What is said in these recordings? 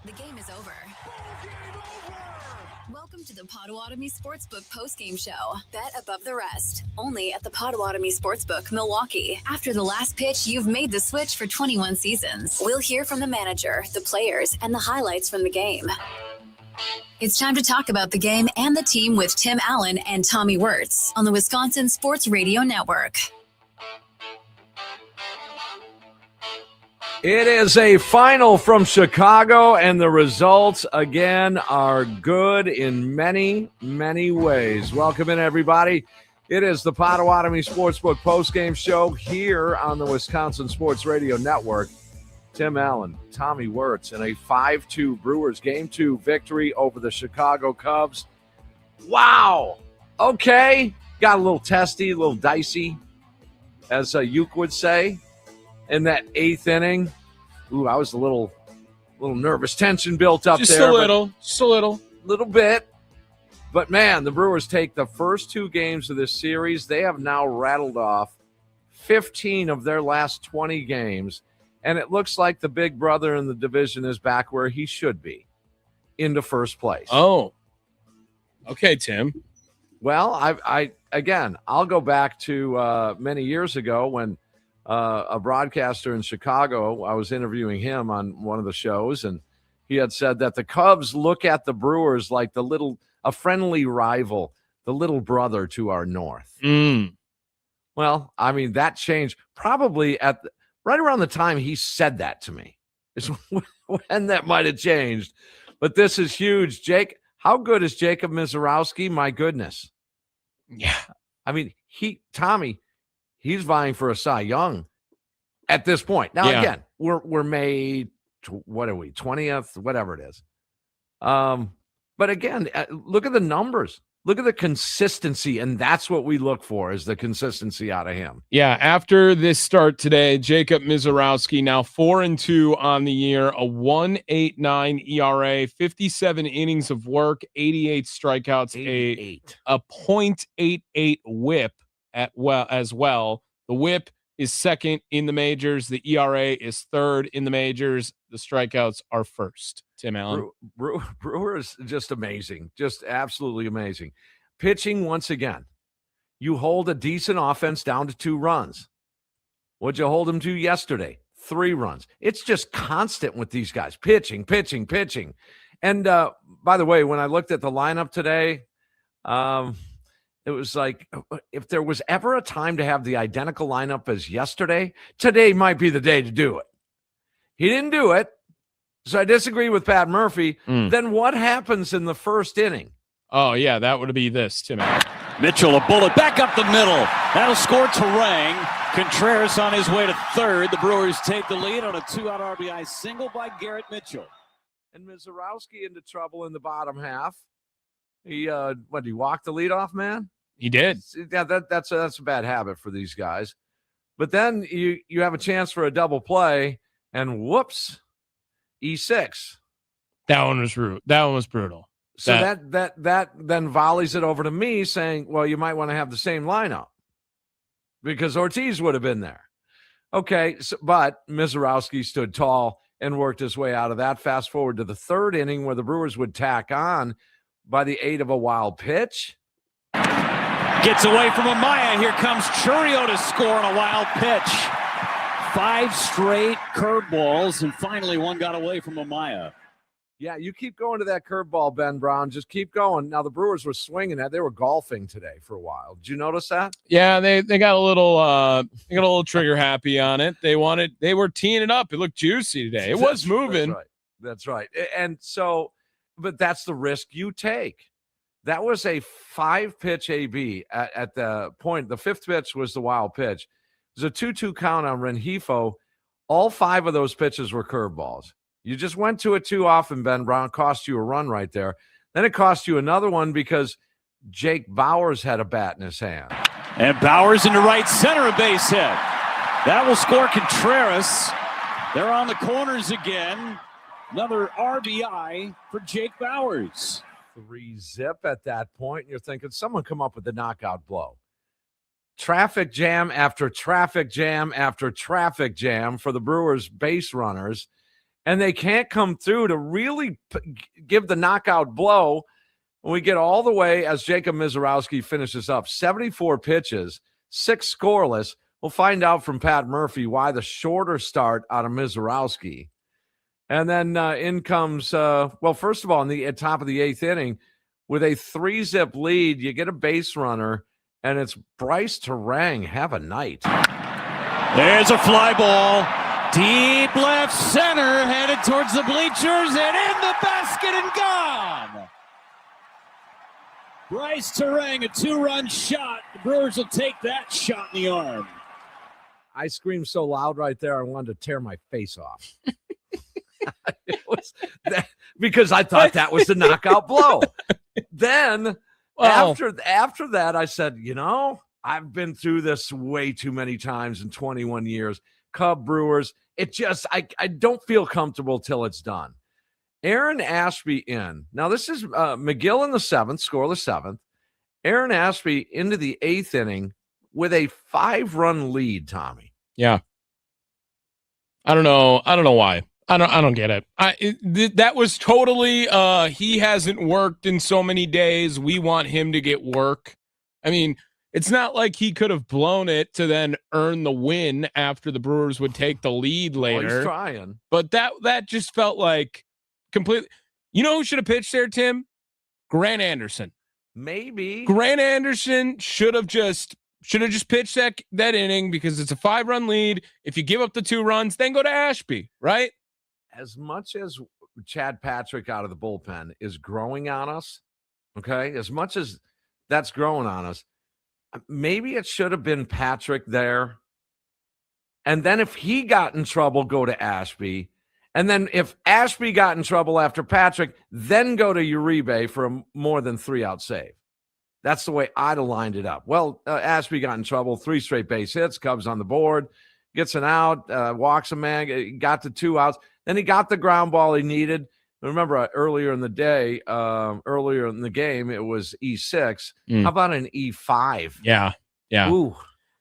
The game is over. Welcome to the Potawatomi Sportsbook postgame show. Bet above the rest. Only at the Potawatomi Sportsbook, Milwaukee. After the last pitch, you've made the switch for 21 seasons. We'll hear from the manager, the players, and the highlights from the game. It's time to talk about the game and the team with Tim Allen and Tommy Wortz on the Wisconsin Sports Radio Network. It is a final from Chicago, and the results, again, are good in many, many ways. Welcome in, everybody. It is the Potawatomi Sportsbook postgame show here on the Wisconsin Sports Radio Network. Tim Allen, Tommy Wortz, in a 5-2 Brewers Game 2 victory over the Chicago Cubs. Wow. Okay. Got a little testy, a little dicey, as Uke would say. In that eighth inning, I was a little nervous. Tension built up just there. Just a little bit. But, man, the Brewers take the first two games of this series. They have now rattled off 15 of their last 20 games, and it looks like the big brother in the division is back where he should be, into first place. Oh, okay, Tim. Well, I'll go back to many years ago when a broadcaster in Chicago, I was interviewing him on one of the shows, and he had said that the Cubs look at the Brewers like a friendly rival, the little brother to our north. Well, I mean, that changed probably right around the time he said that to me is when that might have changed. But this is huge. Jake, how good is Jacob Misiorowski? My goodness. Yeah. I mean, Tommy, he's vying for a Cy Young at this point. Now, Again, we're May, what are we, 20th, whatever it is. But again, look at the numbers. Look at the consistency, and that's what we look for, is the consistency out of him. Yeah, after this start today, Jacob Misiorowski now 4-2 on the year, a 1.89 ERA, 57 innings of work, 88 strikeouts, a .88 WHIP as well. The WHIP is second in the majors. The ERA is third in the majors. The strikeouts are first. Tim Allen. Brewers, just amazing. Just absolutely amazing. Pitching, once again, you hold a decent offense down to 2 runs. What'd you hold them to yesterday? 3 runs. It's just constant with these guys. Pitching. And by the way, when I looked at the lineup today, it was like, if there was ever a time to have the identical lineup as yesterday, today might be the day to do it. He didn't do it, so I disagree with Pat Murphy. Then what happens in the first inning? Oh, yeah, that would be this, Tim. Mitchell, a bullet back up the middle. That'll score Terang. Contreras on his way to third. The Brewers take the lead on a 2-out RBI single by Garrett Mitchell. And Misiorowski into trouble in the bottom half. He walk the leadoff man? He did. Yeah, that's a bad habit for these guys. But then you have a chance for a double play, and whoops, E6. That one was brutal. So that then volleys it over to me, saying, well, you might want to have the same lineup because Ortiz would have been there. Okay, but Misiorowski stood tall and worked his way out of that. Fast forward to the third inning where the Brewers would tack on by the aid of a wild pitch. Gets away from Amaya. Here comes Churio to score on a wild pitch. 5 straight curveballs, and finally one got away from Amaya. Yeah, you keep going to that curveball, Ben Brown. Just keep going. Now, the Brewers were swinging that. They were golfing today for a while. Did you notice that? Yeah, they got a little trigger happy on it. They were teeing it up. It looked juicy today. It was moving. That's right. And so, but that's the risk you take. That was a 5-pitch AB at the point. The 5th pitch was the wild pitch. It was a 2-2 count on Rengifo. All 5 of those pitches were curveballs. You just went to it too often, Ben Brown. Cost you a run right there. Then it cost you another one because Jake Bauers had a bat in his hand. And Bauers into right center, a base hit. That will score Contreras. They're on the corners again. Another RBI for Jake Bauers. 3-zip at that point. And you're thinking, someone come up with the knockout blow. Traffic jam after traffic jam after traffic jam for the Brewers base runners. and they can't come through to really give the knockout blow. We get all the way as Jacob Mizorowski finishes up 74 pitches, 6 scoreless. We'll find out from Pat Murphy why the shorter start out of Mizorowski. And then in comes, first of all, in the top of the 8th inning, with a 3-zip lead, you get a base runner, and it's Bryce Terang. Have a night. There's a fly ball. Deep left center, headed towards the bleachers, and in the basket and gone. Bryce Terang, a 2-run shot. The Brewers will take that shot in the arm. I screamed so loud right there, I wanted to tear my face off. It was because I thought that was the knockout blow. Then after that, I said, I've been through this way too many times in 21 years. Cub Brewers, I don't feel comfortable till it's done. Aaron Ashby in. Now, this is McGill in the 7th, scoreless 7th. Aaron Ashby into the 8th inning with a 5-run lead, Tommy. Yeah. I don't know why. I don't get it. That was totally he hasn't worked in so many days. We want him to get work. I mean, it's not like he could have blown it to then earn the win after the Brewers would take the lead later. He's trying. But that just felt like completely. You know who should have pitched there, Tim? Grant Anderson. Maybe. Grant Anderson should have just pitched that inning because it's a 5-run lead. If you give up the 2 runs, then go to Ashby, right? As much as Chad Patrick out of the bullpen is growing on us, okay, as much as that's growing on us, maybe it should have been Patrick there. And then if he got in trouble, go to Ashby. And then if Ashby got in trouble after Patrick, then go to Uribe for a more than 3-out save. That's the way I'd have lined it up. Well, Ashby got in trouble, 3 straight base hits, Cubs on the board, gets an out, walks a man, got to 2 outs. Then he got the ground ball he needed. Remember earlier in the game, it was E6. How about an E5? Yeah. Ooh,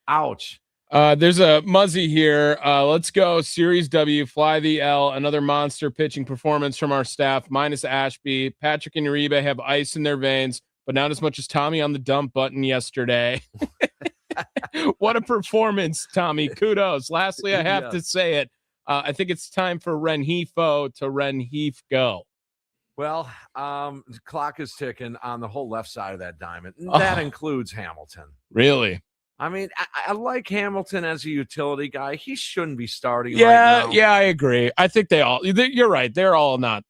ouch. There's a Muzzy here. Let's go. Series W, fly the L. Another monster pitching performance from our staff, minus Ashby. Patrick and Uribe have ice in their veins, but not as much as Tommy on the dump button yesterday. What a performance, Tommy. Kudos. Lastly, I have to say it. I think it's time for Renhefo to Renhef go. Well, the clock is ticking on the whole left side of that diamond. That includes Hamilton. Really? I mean, I like Hamilton as a utility guy. He shouldn't be starting right now. Yeah, I agree. I think you're right. They're not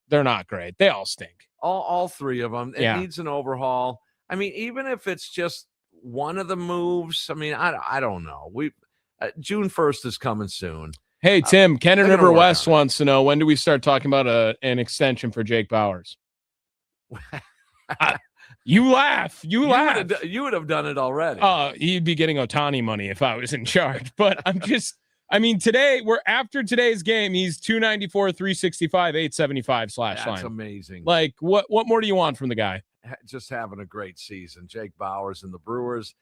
great. They all stink. All 3 of them. It needs an overhaul. I mean, even if it's just one of the moves, I mean, I don't know. June 1st is coming soon. Hey, Tim, Cannon River West wants to know, when do we start talking about an extension for Jake Bauers? You laugh. You would have done it already. He'd be getting Ohtani money if I was in charge. But today, we're after today's game. He's 294, 365, 875 / line. That's amazing. Like, what more do you want from the guy? Just having a great season. Jake Bauers and the Brewers.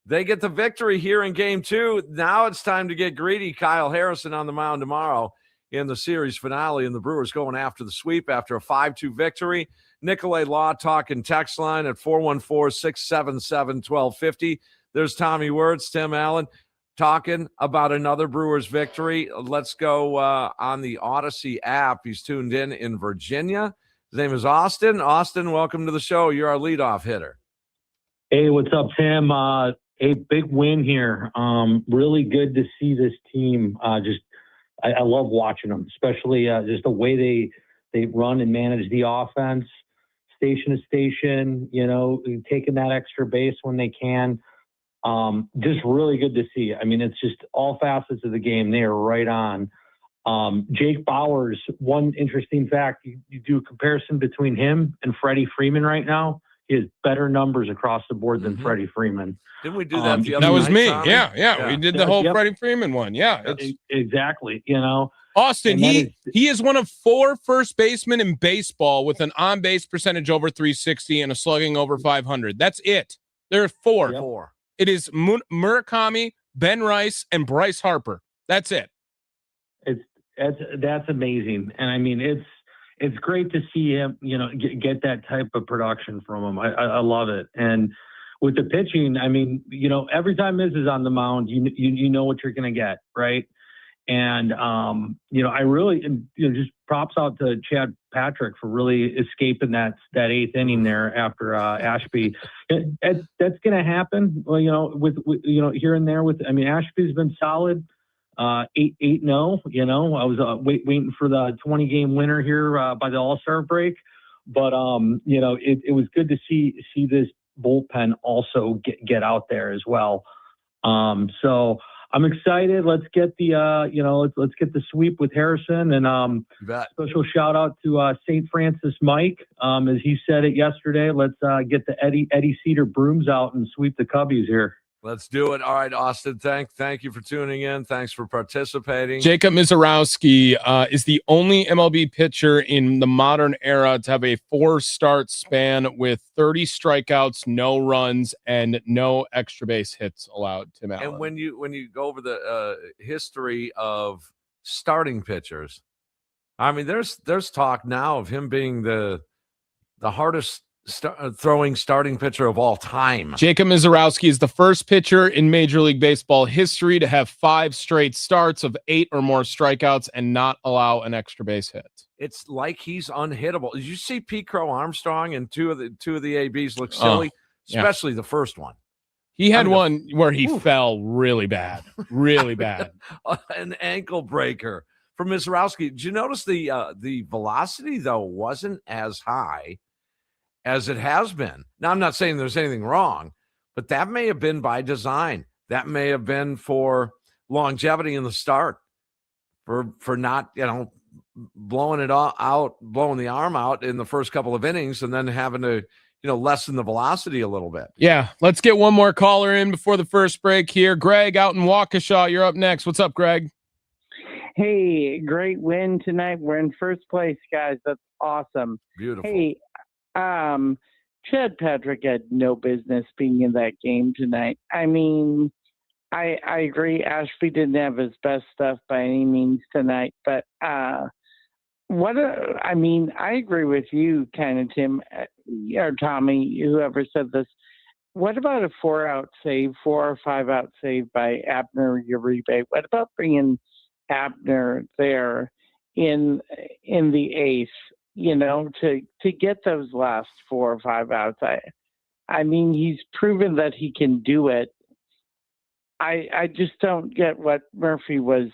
They get the victory here in Game 2. Now it's time to get greedy. Kyle Harrison on the mound tomorrow in the series finale, and the Brewers going after the sweep after a 5-2 victory. Nicolay Law talking text line at 414-677-1250. There's Tommy Wortz, Tim Allen talking about another Brewers victory. Let's go on the Odyssey app. He's tuned in Virginia. His name is Austin. Austin, welcome to the show. You're our leadoff hitter. Hey, what's up, Tim? A big win here. Really good to see this team. I love watching them, especially just the way they run and manage the offense, station to station. Taking that extra base when they can. Just really good to see. I mean, it's just all facets of the game. They are right on. Jake Bauers. One interesting fact: you do a comparison between him and Freddie Freeman right now. He has better numbers across the board than Freddie Freeman. Didn't we do that the other That was night, me. Tommy? Yeah. We did the whole Freddie Freeman one. Yeah. Exactly. Austin, he is one of 4 first basemen in baseball with an on-base percentage over 360 and a slugging over 500. That's it. There are 4. Yep. 4. It is Murakami, Ben Rice, and Bryce Harper. That's it. That's amazing. And I mean, it's great to see him, get that type of production from him. I love it. And with the pitching, I mean, every time Miz is on the mound, you know what you're going to get, right? And, I really, just props out to Chad Patrick for really escaping that eighth inning there after Ashby. That's going to happen, with here and there with, I mean, Ashby's been solid, 8-0, I was waiting for the 20-game winner here by the All-Star break. But, it was good to see this bullpen also get out there as well. So I'm excited. Let's get the let's get the sweep with Harrison, and special shout out to St. Francis Mike, as he said it yesterday. Let's get the Eddie Cedar brooms out and sweep the Cubbies here. Let's do it. All right, Austin. Thank you for tuning in. Thanks for participating. Jacob Mizorowski is the only MLB pitcher in the modern era to have a 4-start span with 30 strikeouts, no runs, and no extra base hits allowed. Tim Allen. And when you go over the history of starting pitchers, I mean, there's talk now of him being the hardest throwing starting pitcher of all time. Jacob Mizorowski is the first pitcher in Major League Baseball history to have 5 straight starts of 8 or more strikeouts and not allow an extra base hit. It's like he's unhittable. Did you see Pete Crow Armstrong and two of the ABs look silly, especially the first one? He had one where he fell really bad, really bad. An ankle breaker for Mizorowski. Did you notice the velocity though wasn't as high as it has been? Now, I'm not saying there's anything wrong, but that may have been by design. That may have been for longevity in the start, for not, blowing it all out, blowing the arm out in the first couple of innings and then having to, lessen the velocity a little bit. Yeah. Let's get one more caller in before the first break here. Greg out in Waukesha, you're up next. What's up, Greg? Hey, great win tonight. We're in first place, guys. That's awesome. Beautiful. Hey, Chad Patrick had no business being in that game tonight. I mean, I agree. Ashby didn't have his best stuff by any means tonight, but I agree with you, kind of, Tim, or Tommy, whoever said this. What about a 4 or 5 out save by Abner Uribe? What about bringing Abner there in the eighth? To get those last 4 or 5 outs. I mean, he's proven that he can do it. I just don't get what Murphy was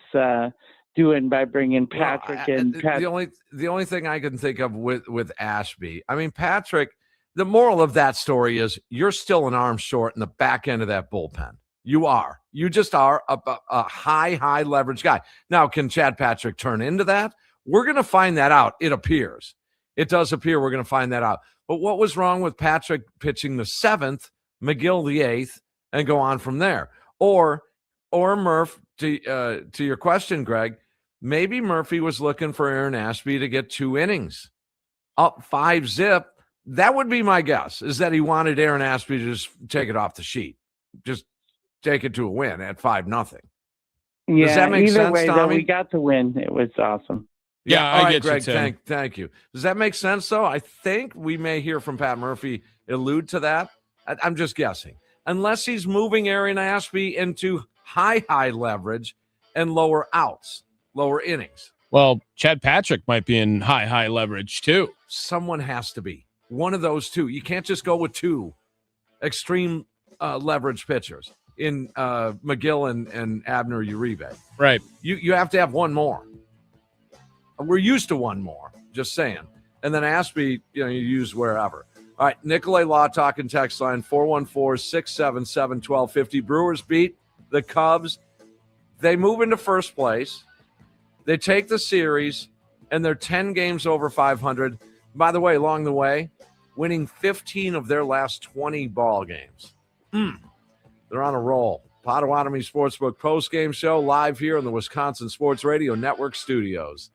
doing by bringing Patrick in. The only thing I can think of with Ashby, I mean, Patrick, the moral of that story is you're still an arm short in the back end of that bullpen. You just are a high leverage guy. Now, can Chad Patrick turn into that? We're going to find that out. It appears. It does appear we're going to find that out. But what was wrong with Patrick pitching the 7th, McGill the 8th, and go on from there? Or Murph, to your question, Greg, maybe Murphy was looking for Aaron Ashby to get 2 innings, up 5-zip. That would be my guess, is that he wanted Aaron Ashby to just take it off the sheet, just take it to a win at 5-0. Yeah, does that make either sense, way, Tommy? though, we got the win. It was awesome. Yeah, all I right, get Greg, you, Tim. Thank you. Does that make sense, though? I think we may hear from Pat Murphy allude to that. I'm just guessing. Unless he's moving Aaron Ashby into high leverage and lower outs, lower innings. Well, Chad Patrick might be in high leverage, too. Someone has to be. One of those two. You can't just go with 2 extreme leverage pitchers in McGill and Abner Uribe. Right. You have to have one more. We're used to one more, just saying. And then Ashby, you use wherever. All right, Nicolay Law Talking text line 414-677-1250. Brewers beat the Cubs. They move into first place. They take the series, and they're 10 games over 500. By the way, along the way, winning 15 of their last 20 ball games. They're on a roll. Potawatomi Sportsbook post-game show live here in the Wisconsin Sports Radio Network studios.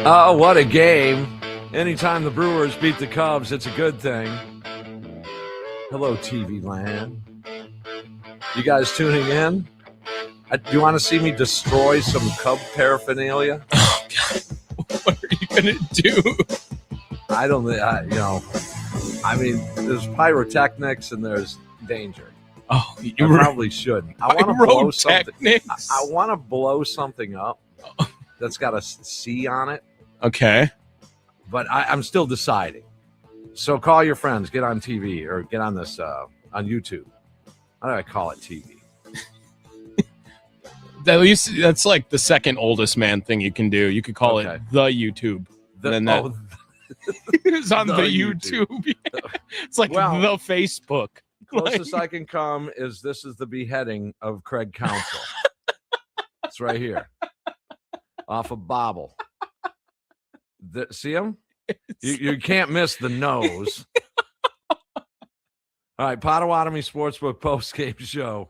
Oh, what a game. Anytime the Brewers beat the Cubs, it's a good thing. Hello, TV land. You guys tuning in? Do you want to see me destroy some Cub paraphernalia? Oh, God. What are you going to do? I don't, I mean, there's pyrotechnics and there's danger. Oh, I probably shouldn't. I want to blow something. I want to blow something up that's got a C on it. Okay. But I'm still deciding. So call your friends, get on TV or get on this on YouTube. How do I call it TV? At least that's like the second oldest man thing you can do. You could call it the YouTube. It's on the YouTube. It's like the Facebook. Closest I can come is this is the beheading of Craig Counsell. It's right here. Off of Bobble. See him? You can't miss the nose. All right, Potawatomi Sportsbook postgame show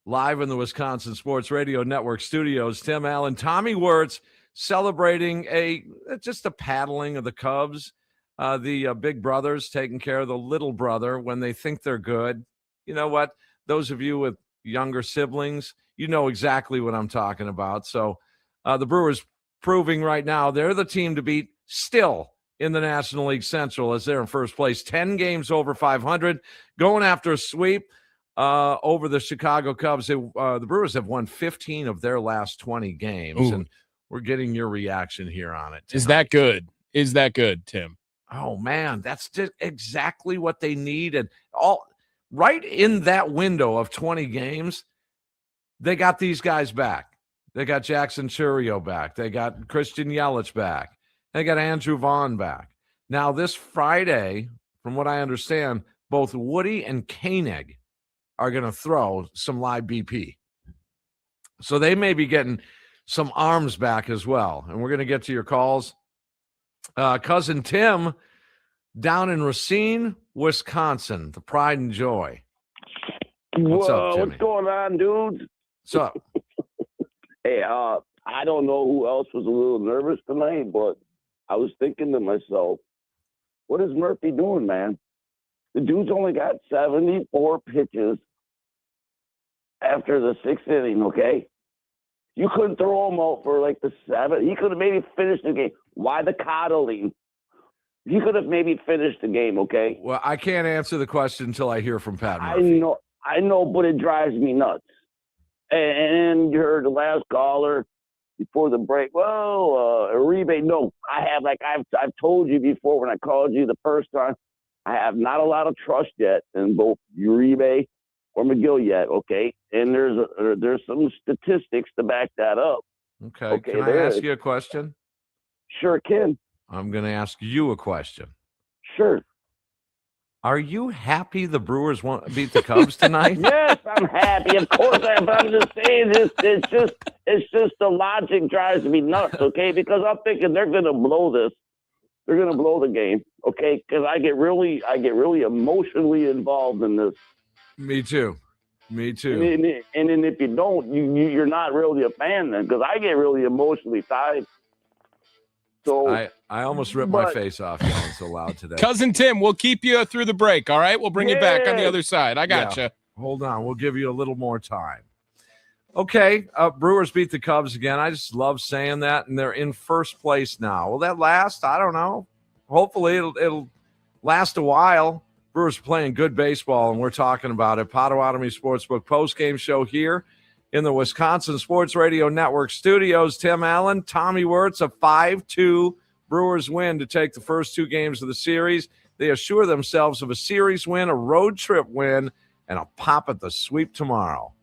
live in the Wisconsin Sports Radio Network studios. Tim Allen, Tommy Wortz celebrating just a paddling of the Cubs. The big brothers taking care of the little brother when they think they're good. You know what? Those of you with younger siblings, you know exactly what I'm talking about. So the Brewers proving right now they're the team to beat still in the National League Central as they're in first place. 10 games over 500, going after a sweep over the Chicago Cubs. The Brewers have won 15 of their last 20 games. Ooh. And we're getting your reaction here on it tonight. Is that good? Is that good, Tim? Oh, man, that's just exactly what they need. And all right in that window of 20 games, they got these guys back. They got Jackson Chourio back. They got Christian Yelich back. They got Andrew Vaughn back. Now, this Friday, from what I understand, both Woody and Koenig are going to throw some live BP. So they may be getting some arms back as well. And we're going to get to your calls. Cousin Tim down in Racine, Wisconsin, the pride and joy. What's up, Timmy? What's going on, dudes? What's up? Hey, I don't know who else was a little nervous tonight, but I was thinking to myself, what is Murphy doing, man? The dude's only got 74 pitches after the sixth inning, okay? You couldn't throw him out for like the seventh. He could have maybe finished the game. Why the coddling? He could have maybe finished the game, okay? Well, I can't answer the question until I hear from Pat Murphy. I know, but it drives me nuts. And you heard the last caller before the break. Well, Uribe. No, I've told you before when I called you the first time. I have not a lot of trust yet in both Uribe or McGill yet. Okay, and there's some statistics to back that up. Okay can I ask you a question? Sure can. I'm going to ask you a question. Sure. Are you happy the Brewers won't beat the Cubs tonight? Yes, I'm happy. Of course I am. But I'm just saying this. It's just the logic drives me nuts. Okay, because I'm thinking they're going to blow this. They're going to blow the game. Okay, because I get really emotionally involved in this. Me too. And then if you don't, you're not really a fan then, because I get really emotionally tied. So I almost ripped my face off yelling so loud today. Cousin Tim, we'll keep you through the break, all right? We'll bring you back on the other side. I gotcha. Yeah. Hold on. We'll give you a little more time. Okay, Brewers beat the Cubs again. I just love saying that, and they're in first place now. Will that last? I don't know. Hopefully it'll last a while. Brewers playing good baseball, and we're talking about it. Potawatomi Sportsbook postgame show here in the Wisconsin Sports Radio Network studios. Tim Allen, Tommy Wortz, a 5-2 Brewers win to take the first two games of the series. They assure themselves of a series win, a road trip win, and a pop at the sweep tomorrow.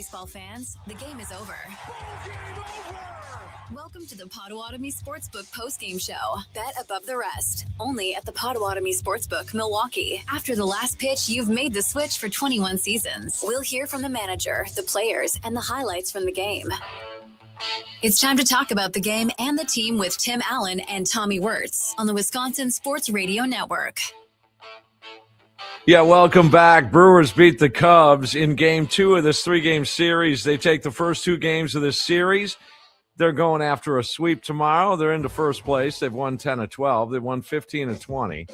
baseball fans, the game is over. Welcome to the Potawatomi Sportsbook postgame show. Bet above the rest. Only at the Potawatomi Sportsbook, Milwaukee. After the last pitch, you've made the switch for 21 seasons. We'll hear from the manager, the players, and the highlights from the game. It's time to talk about the game and the team with Tim Allen and Tommy Wortz on the Wisconsin Sports Radio Network. Yeah, welcome back. Brewers beat the Cubs in game 2 of this 3-game series. They take the first 2 games of this series. They're going after a sweep tomorrow. They're into first place. They've won 10 of 12. They've won 15 of 20.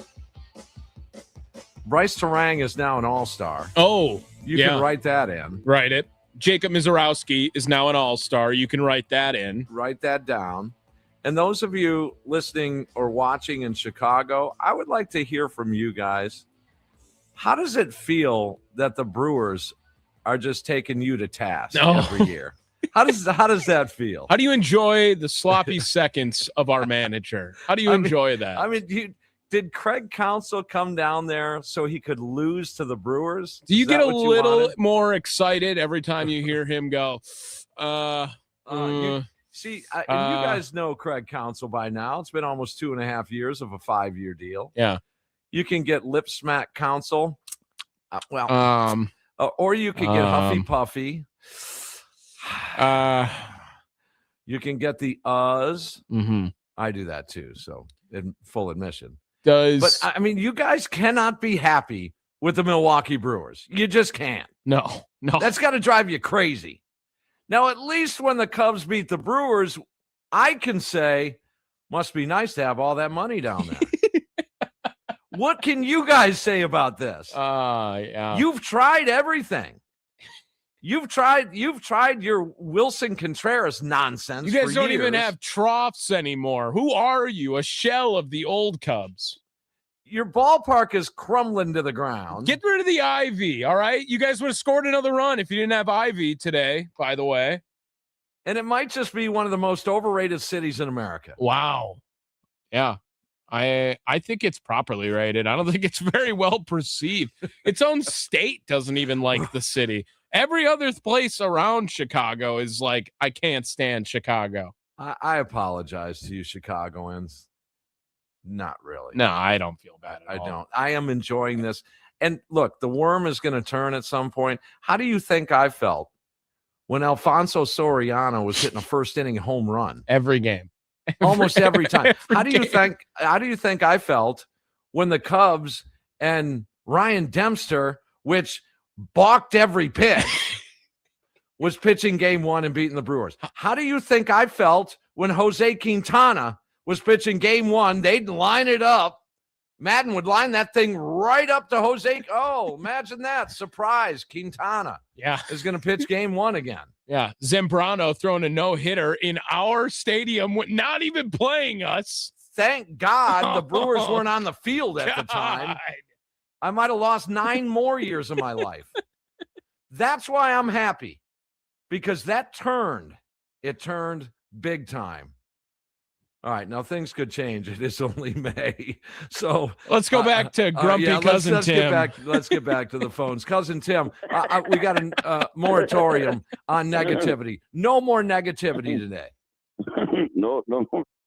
Bryce Terang is now an all-star. Oh, you can write that in. Write it. Jacob Mizorowski is now an all-star. You can write that in. Write that down. And those of you listening or watching in Chicago, I would like to hear from you guys. How does it feel that the Brewers are just taking you to task every year? How does that feel? How do you enjoy the sloppy seconds of our manager? How do you enjoy that? I mean, did Craig Counsell come down there so he could lose to the Brewers? Do you get a little more excited every time you hear him go? And you guys know Craig Counsell by now. It's been almost 2.5 years of a 5-year deal. Yeah. You can get lip smack Counsell. Or you can get Huffy Puffy. You can get the Mm-hmm. I do that too, so in full admission. But I mean, you guys cannot be happy with the Milwaukee Brewers. You just can't. No. That's got to drive you crazy. Now, at least when the Cubs beat the Brewers, I can say, must be nice to have all that money down there. What can you guys say about this? Yeah. You've tried everything. You've tried your Wilson Contreras nonsense. You guys don't even have troughs anymore. Who are you? A shell of the old Cubs. Your ballpark is crumbling to the ground. Get rid of the Ivy, all right? You guys would have scored another run if you didn't have Ivy today, by the way. And it might just be one of the most overrated cities in America. Wow. Yeah. I think it's properly rated. I don't think it's very well perceived. Its own state doesn't even like the city. Every other place around Chicago is like, I can't stand Chicago. I apologize to you Chicagoans. Not really. No, I don't feel bad at all. I don't. I am enjoying this. And look, the worm is going to turn at some point. How do you think I felt when Alfonso Soriano was hitting a first inning home run? Every game. Almost every time. How do you think I felt when the Cubs and Ryan Dempster, which balked every pitch, was pitching game 1 and beating the Brewers? How do you think I felt when Jose Quintana was pitching game 1? They'd line it up. Madden would line that thing right up to Jose. Oh, imagine that. Surprise. Quintana is going to pitch game 1 again. Yeah. Zambrano throwing a no-hitter in our stadium, not even playing us. Thank God the Brewers weren't on the field at the time. I might have lost 9 more years of my life. That's why I'm happy, because that turned. It turned big time. All right, now things could change. It is only May. So let's go back to grumpy Cousin Tim. Let's get back to the phones. Cousin Tim, we got a moratorium on negativity. No more negativity today. No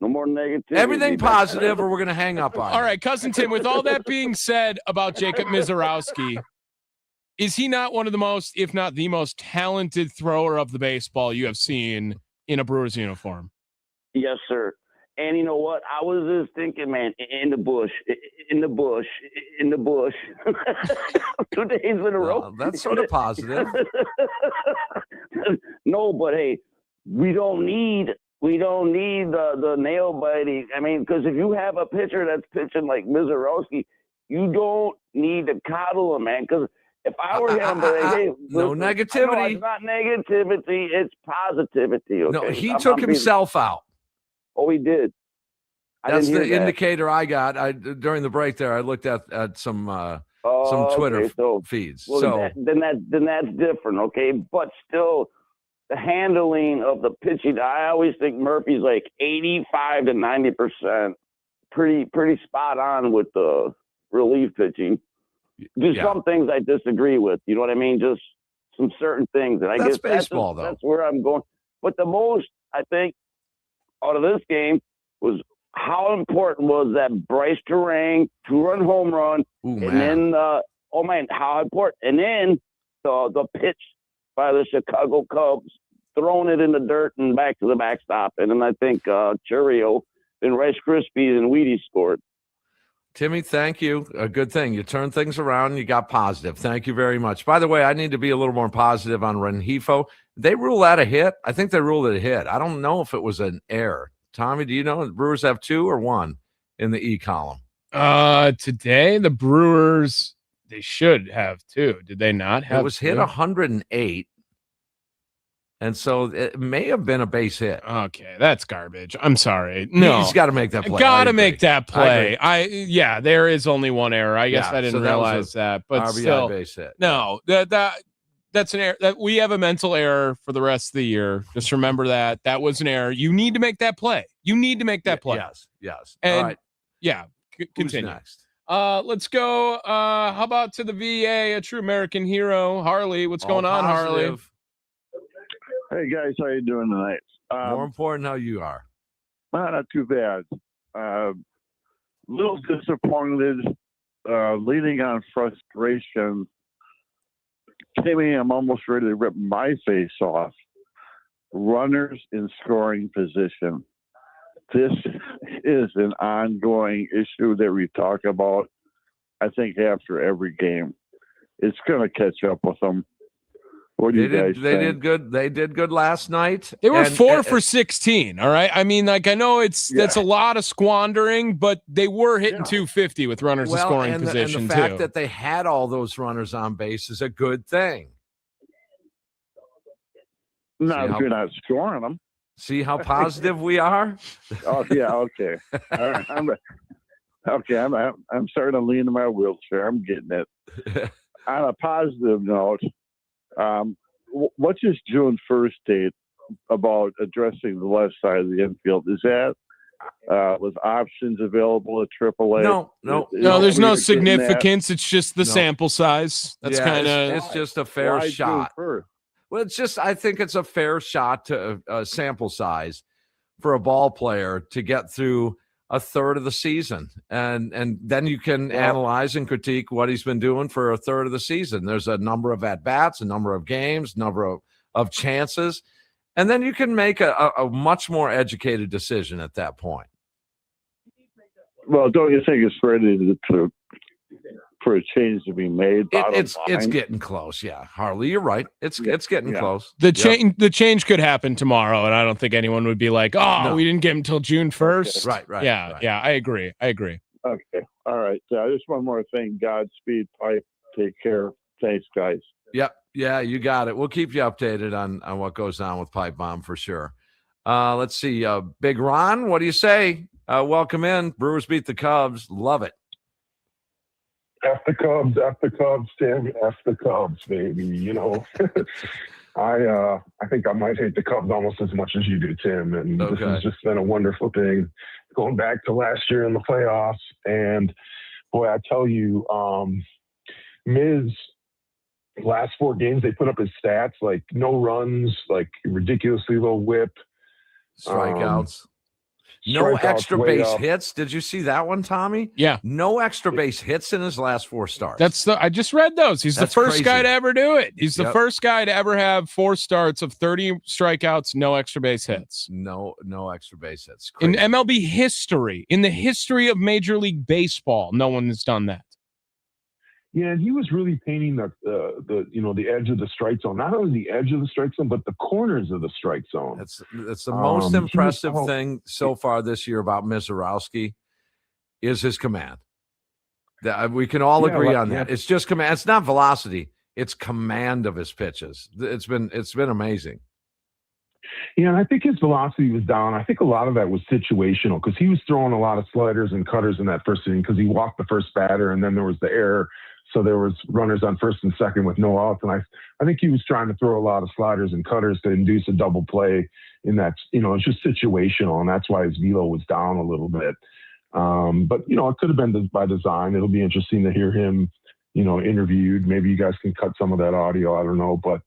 more negativity. Everything positive, or we're going to hang up on. All right, Cousin Tim, with all that being said about Jacob Mizorowski, is he not one of the most, if not the most talented thrower of the baseball you have seen in a Brewers uniform? Yes, sir. And you know what? I was just thinking, man, in the bush. 2 days in a row. That's sort of positive. No, but hey, we don't need the nail biting. I mean, because if you have a pitcher that's pitching like Mizorowski, you don't need to coddle him, man. Because if I were him, hey, no negativity. It's not negativity. It's positivity. Okay? No, he took himself out. Oh, he did. That's the indicator I got. During the break there, I looked at some Twitter feeds. Well, so then that's different, okay? But still, the handling of the pitching, I always think Murphy's like 85 to 90%, pretty spot on with the relief pitching. Just some things I disagree with. You know what I mean? Just some certain things, and I That's guess baseball, though. That's where I'm going. But the most I think out of this game was how important was that Bryce Terang 2-run home run, Ooh, and man. then how important, and then the pitch by the Chicago Cubs, throwing it in the dirt and back to the backstop, and then I think Churio and Rice Krispies and Wheaties scored. Timmy, thank you. A good thing. You turned things around. You got positive. Thank you very much. By the way, I need to be a little more positive on Rengifo. They rule that a hit? I think they ruled it a hit. I don't know if it was an error. Tommy, do you know? The Brewers have 2 or 1 in the E column? Today, the Brewers, they should have 2. Did they not have? It was hit 108. And so it may have been a base hit. Okay, that's garbage. I'm sorry. No, he's got to make that play. Got to make that play. There is only one error. I guess I didn't realize that. But RBI still, base hit. No, that's an error. That we have a mental error for the rest of the year. Just remember that was an error. You need to make that play. You need to make that play. Yes. And all right. Yeah. Continue. Who's next? Let's go. How about to the VA, a true American hero, Harley? What's going on, Harley? Hey guys, how you doing tonight? More important how you are. Not too bad. Little disappointed, leading on frustration. Timmy, I'm almost ready to rip my face off. Runners in scoring position. This is an ongoing issue that we talk about, I think, after every game. It's going to catch up with them. What do you guys think? They did good. They did good last night. They were 4 for 16. All right. I mean, I know that's a lot of squandering, but they were hitting 250 with runners in scoring position and the fact that they had all those runners on base is a good thing. Not if you're not scoring them. See how positive we are? Oh yeah. Okay. All right. I'm starting to lean in my wheelchair. I'm getting it. On a positive note. What's his June 1st date about addressing the left side of the infield? Is that with options available at AAA? No. There's no significance. It's just the sample size. That's kind of. It's just a fair shot. Well, I think it's a fair shot to a sample size for a ball player to get through a third of the season. And then you can analyze and critique what he's been doing for a third of the season. There's a number of at-bats, a number of games, number of chances. And then you can make a much more educated decision at that point. Well, don't you think it's ready for a change to be made? It's getting close. Yeah, Harley, you're right. It's getting close. The change could happen tomorrow, and I don't think anyone would be like, we didn't get him until June 1st. Okay. Right. Yeah, I agree. Okay. All right. Just one more thing. Godspeed, Pipe. Take care. Thanks, guys. Yep. Yeah, you got it. We'll keep you updated on what goes on with Pipe Bomb for sure. Let's see. Big Ron, what do you say? Welcome in. Brewers beat the Cubs. Love it. F the Cubs, Tim. F the Cubs, baby. You know, I think I might hate the Cubs almost as much as you do, Tim. And this has just been a wonderful thing. Going back to last year in the playoffs, and boy, I tell you, Miz, last 4 games they put up his stats like no runs, like ridiculously low WHIP, strikeouts. No extra base hits. Did you see that one, Tommy? Yeah. No extra base hits in his last 4 starts. I just read those. He's the first guy to ever do it. He's the first guy to ever have 4 starts of 30 strikeouts, no extra base hits. No extra base hits. In MLB history, in the history of Major League Baseball, no one has done that. Yeah, and he was really painting the edge of the strike zone. Not only the edge of the strike zone, but the corners of the strike zone. That's the most impressive thing so far this year about Mizorowski is his command. We can all agree on that. It's just command. It's not velocity. It's command of his pitches. It's been amazing. Yeah, and I think his velocity was down. I think a lot of that was situational because he was throwing a lot of sliders and cutters in that first inning because he walked the first batter, and then there was the error. So there was runners on first and second with no outs. And I think he was trying to throw a lot of sliders and cutters to induce a double play in that, it's just situational. And that's why his velo was down a little bit. But, it could have been by design. It'll be interesting to hear him, interviewed. Maybe you guys can cut some of that audio. I don't know, but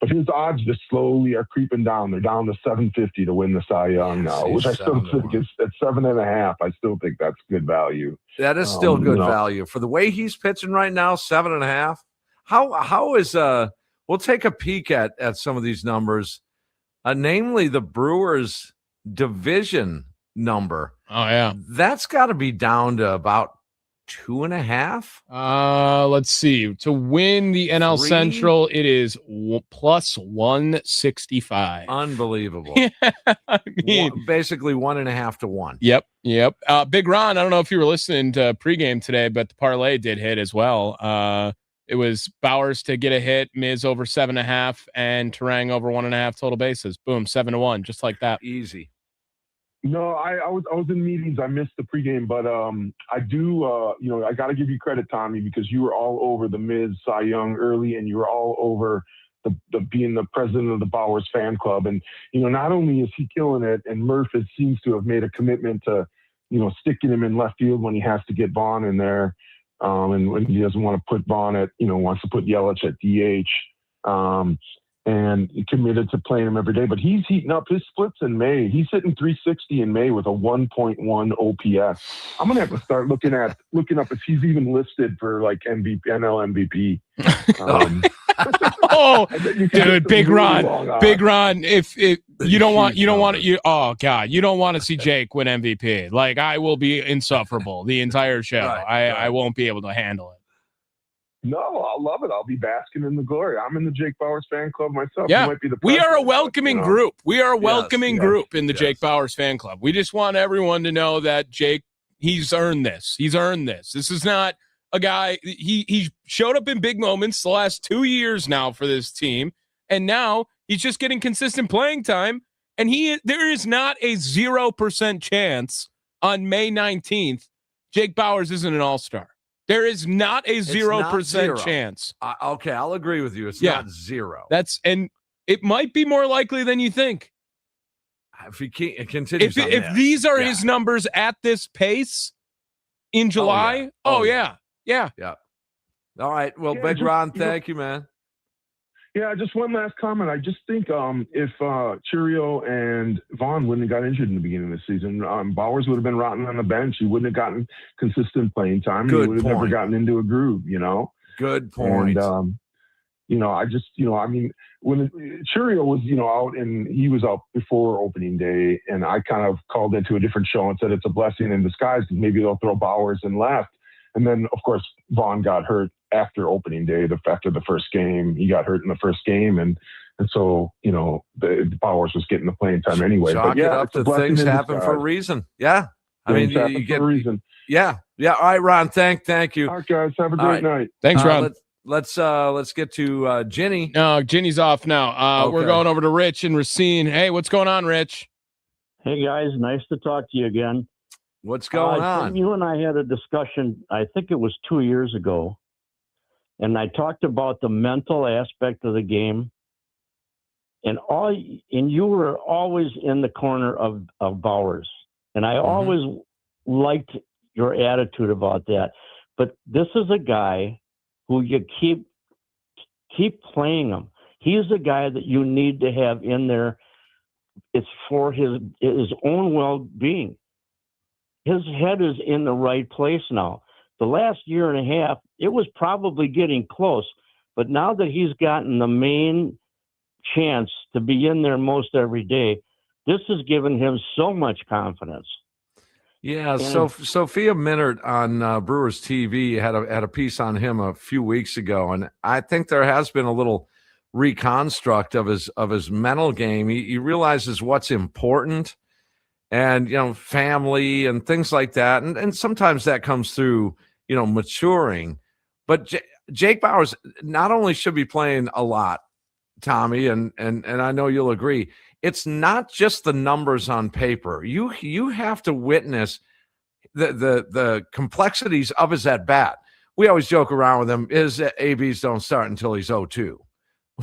his odds just slowly are creeping down. They're down to 750 to win the Cy Young now, which I still think is at 7.5. I still think that's good value. That is still good value for the way he's pitching right now. 7.5. How is we'll take a peek at some of these numbers, namely the Brewers division number. Oh yeah, that's got to be down to about 2.5. Let's see. To win the NL Central, it is plus 165. Unbelievable. Yeah, I mean, basically 1.5 to 1. Yep. Big Ron, I don't know if you were listening to pregame today, but the parlay did hit as well. It was Bowers to get a hit, Miz over 7.5, and Turang over 1.5 total bases. Boom, 7-1, just like that. Easy. No, I was in meetings. I missed the pregame, but I do. I got to give you credit, Tommy, because you were all over the Miz Cy Young early, and you were all over the being the president of the Bowers fan club. And not only is he killing it, and Murph seems to have made a commitment to, sticking him in left field when he has to get Vaughn in there, and when he doesn't want to put Vaughn at, wants to put Yelich at DH. And committed to playing him every day. But he's heating up his splits in May. He's hitting 360 in May with a 1.1 OPS. I'm gonna have to start looking up if he's even listed for like NL MVP. Oh, dude, Big Ron. If you don't want to see Jake win MVP. Like, I will be insufferable the entire show. Right. I won't be able to handle it. No, I'll love it. I'll be basking in the glory. I'm in the Jake Bowers fan club myself. Yeah, might be the we are a welcoming group. We are a welcoming group in the yes. Jake Bowers fan club. We just want everyone to know that Jake, he's earned this. He's earned this. This is not a guy. He showed up in big moments the last 2 years now for this team, and now he's just getting consistent playing time. And there is not a 0% chance on May 19th Jake Bowers isn't an all-star. There is not a 0% chance. Okay, I'll agree with you. It's not zero. And it might be more likely than you think. If he continues, if these are his numbers at this pace in July, yeah. All right. Well, Big Ron, thank you, man. Yeah, just one last comment. I just think if Churio and Vaughn wouldn't have got injured in the beginning of the season, Bowers would have been rotting on the bench. He wouldn't have gotten consistent playing time. He would have never gotten into a groove, Good point. And, when Churio was, out and he was out before opening day, and I kind of called into a different show and said it's a blessing in disguise because maybe they'll throw Bowers in left. And then, of course, Vaughn got hurt after opening day, after the first game. He got hurt in the first game, and so, the Bowers was getting the playing time anyway. Chalk it up to things happen for a reason. Yeah. I mean, you get a reason. Yeah. All right, Ron. Thank you. All right, guys. Have a great night. Thanks, Ron. Let's get to Ginny. No, Ginny's off now. Okay. We're going over to Rich and Racine. Hey, what's going on, Rich? Hey, guys. Nice to talk to you again. What's going on? You and I had a discussion, I think it was 2 years ago, and I talked about the mental aspect of the game, and you were always in the corner of Bowers, and I always liked your attitude about that. But this is a guy who you keep playing him. He's a guy that you need to have in there. It's for his own well-being. His head is in the right place now. The last year and a half, it was probably getting close. But now that he's gotten the main chance to be in there most every day, this has given him so much confidence. Yeah, so Sophia Minard on Brewers TV had a piece on him a few weeks ago, and I think there has been a little reconstruct of his mental game. He realizes what's important, and family and things like that, and sometimes that comes through maturing. But Jake Bowers not only should be playing a lot, Tommy, and I know you'll agree. It's not just the numbers on paper. You have to witness the complexities of his at bat. We always joke around with him. His ABs don't start until he's 0-2.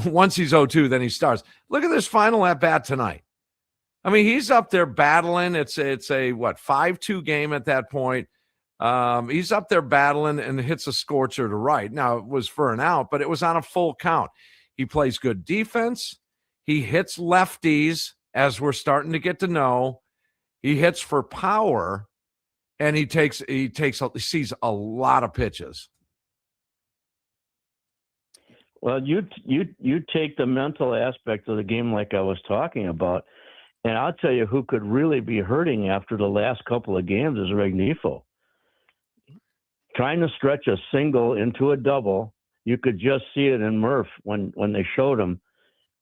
Once he's 0-2, then he starts. Look at this final at bat tonight. I mean, he's up there battling. It's a 5-2 game at that point. He's up there battling and hits a scorcher to right. Now, it was for an out, but it was on a full count. He plays good defense. He hits lefties, as we're starting to get to know. He hits for power, and he sees a lot of pitches. Well, you take the mental aspect of the game like I was talking about, and I'll tell you who could really be hurting after the last couple of games is Rengifo. Trying to stretch a single into a double, you could just see it in Murph when they showed him.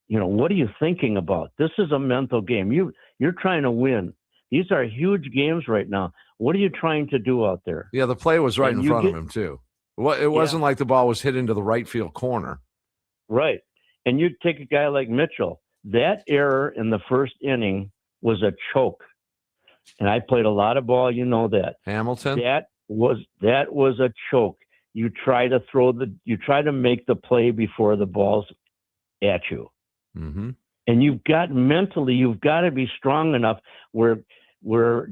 What are you thinking about? This is a mental game. You're trying to win. These are huge games right now. What are you trying to do out there? Yeah, the play was right in front of him, too. It wasn't like the ball was hit into the right field corner. Right. And you take a guy like Mitchell. That error in the first inning was a choke. And I played a lot of ball, you know that. Hamilton? That was a choke. You try to make the play before the ball's at you. Mm-hmm. And you've got to be strong enough where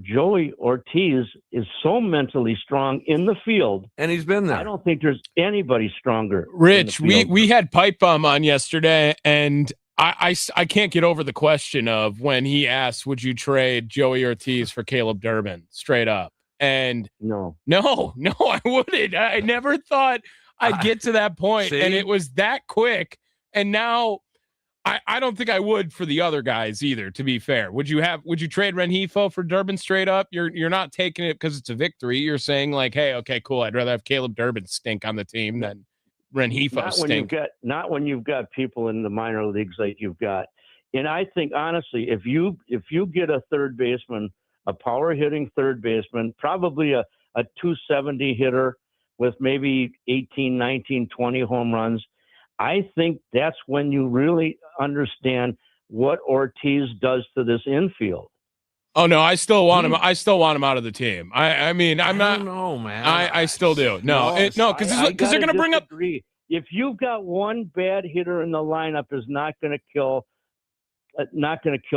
Joey Ortiz is so mentally strong in the field. And he's been there. I don't think there's anybody stronger. Rich, we had Pipe Bomb on yesterday, and I can't get over the question of when he asked, would you trade Joey Ortiz for Caleb Durbin straight up? And no, I wouldn't. I never thought I'd get to that point, and it was that quick. And now I don't think I would for the other guys either, to be fair. Would you trade Rengifo for Durbin straight up? You're not taking it because it's a victory. You're saying like, hey, okay, cool. I'd rather have Caleb Durbin stink on the team than Rengifo stink. Not when you've got people in the minor leagues like you've got. And I think honestly, if you get a third baseman, a power hitting third baseman, probably a 270 hitter with maybe 18, 19, 20 home runs, I think that's when you really understand what Ortiz does to this infield. Oh no, I still want him. I still want him out of the team. I mean, I'm not. I don't know, man. I still do. No, because they're going to bring up. If you've got one bad hitter in the lineup, is not going to kill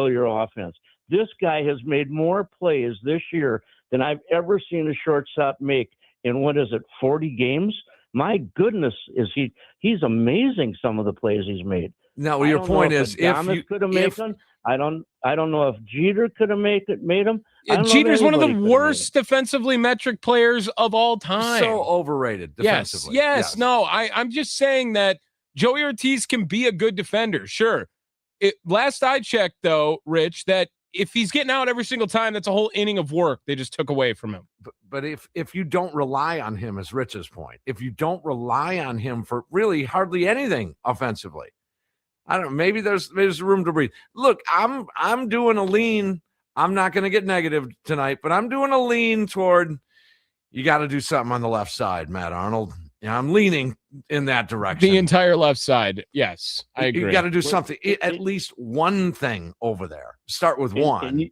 your offense. This guy has made more plays this year than I've ever seen a shortstop make in 40 games. My goodness, he's amazing, some of the plays he's made. Now, your point is, if you could have made them, I don't know if Jeter could have made them. Jeter's one of the worst defensively metric players of all time. So overrated defensively. Yes. No, I'm just saying that Joey Ortiz can be a good defender. Sure. Last I checked, though, Rich, that if he's getting out every single time, that's a whole inning of work they just took away from him. But if you don't rely on him, as Rich's point, if you don't rely on him for really hardly anything offensively, I don't know, maybe there's room to breathe. Look, I'm doing a lean. I'm not going to get negative tonight, but I'm doing a lean toward you got to do something on the left side, Matt Arnold. Yeah, I'm leaning in that direction. The entire left side. Yes, I agree. You got to do something, at least one thing over there. Start with one.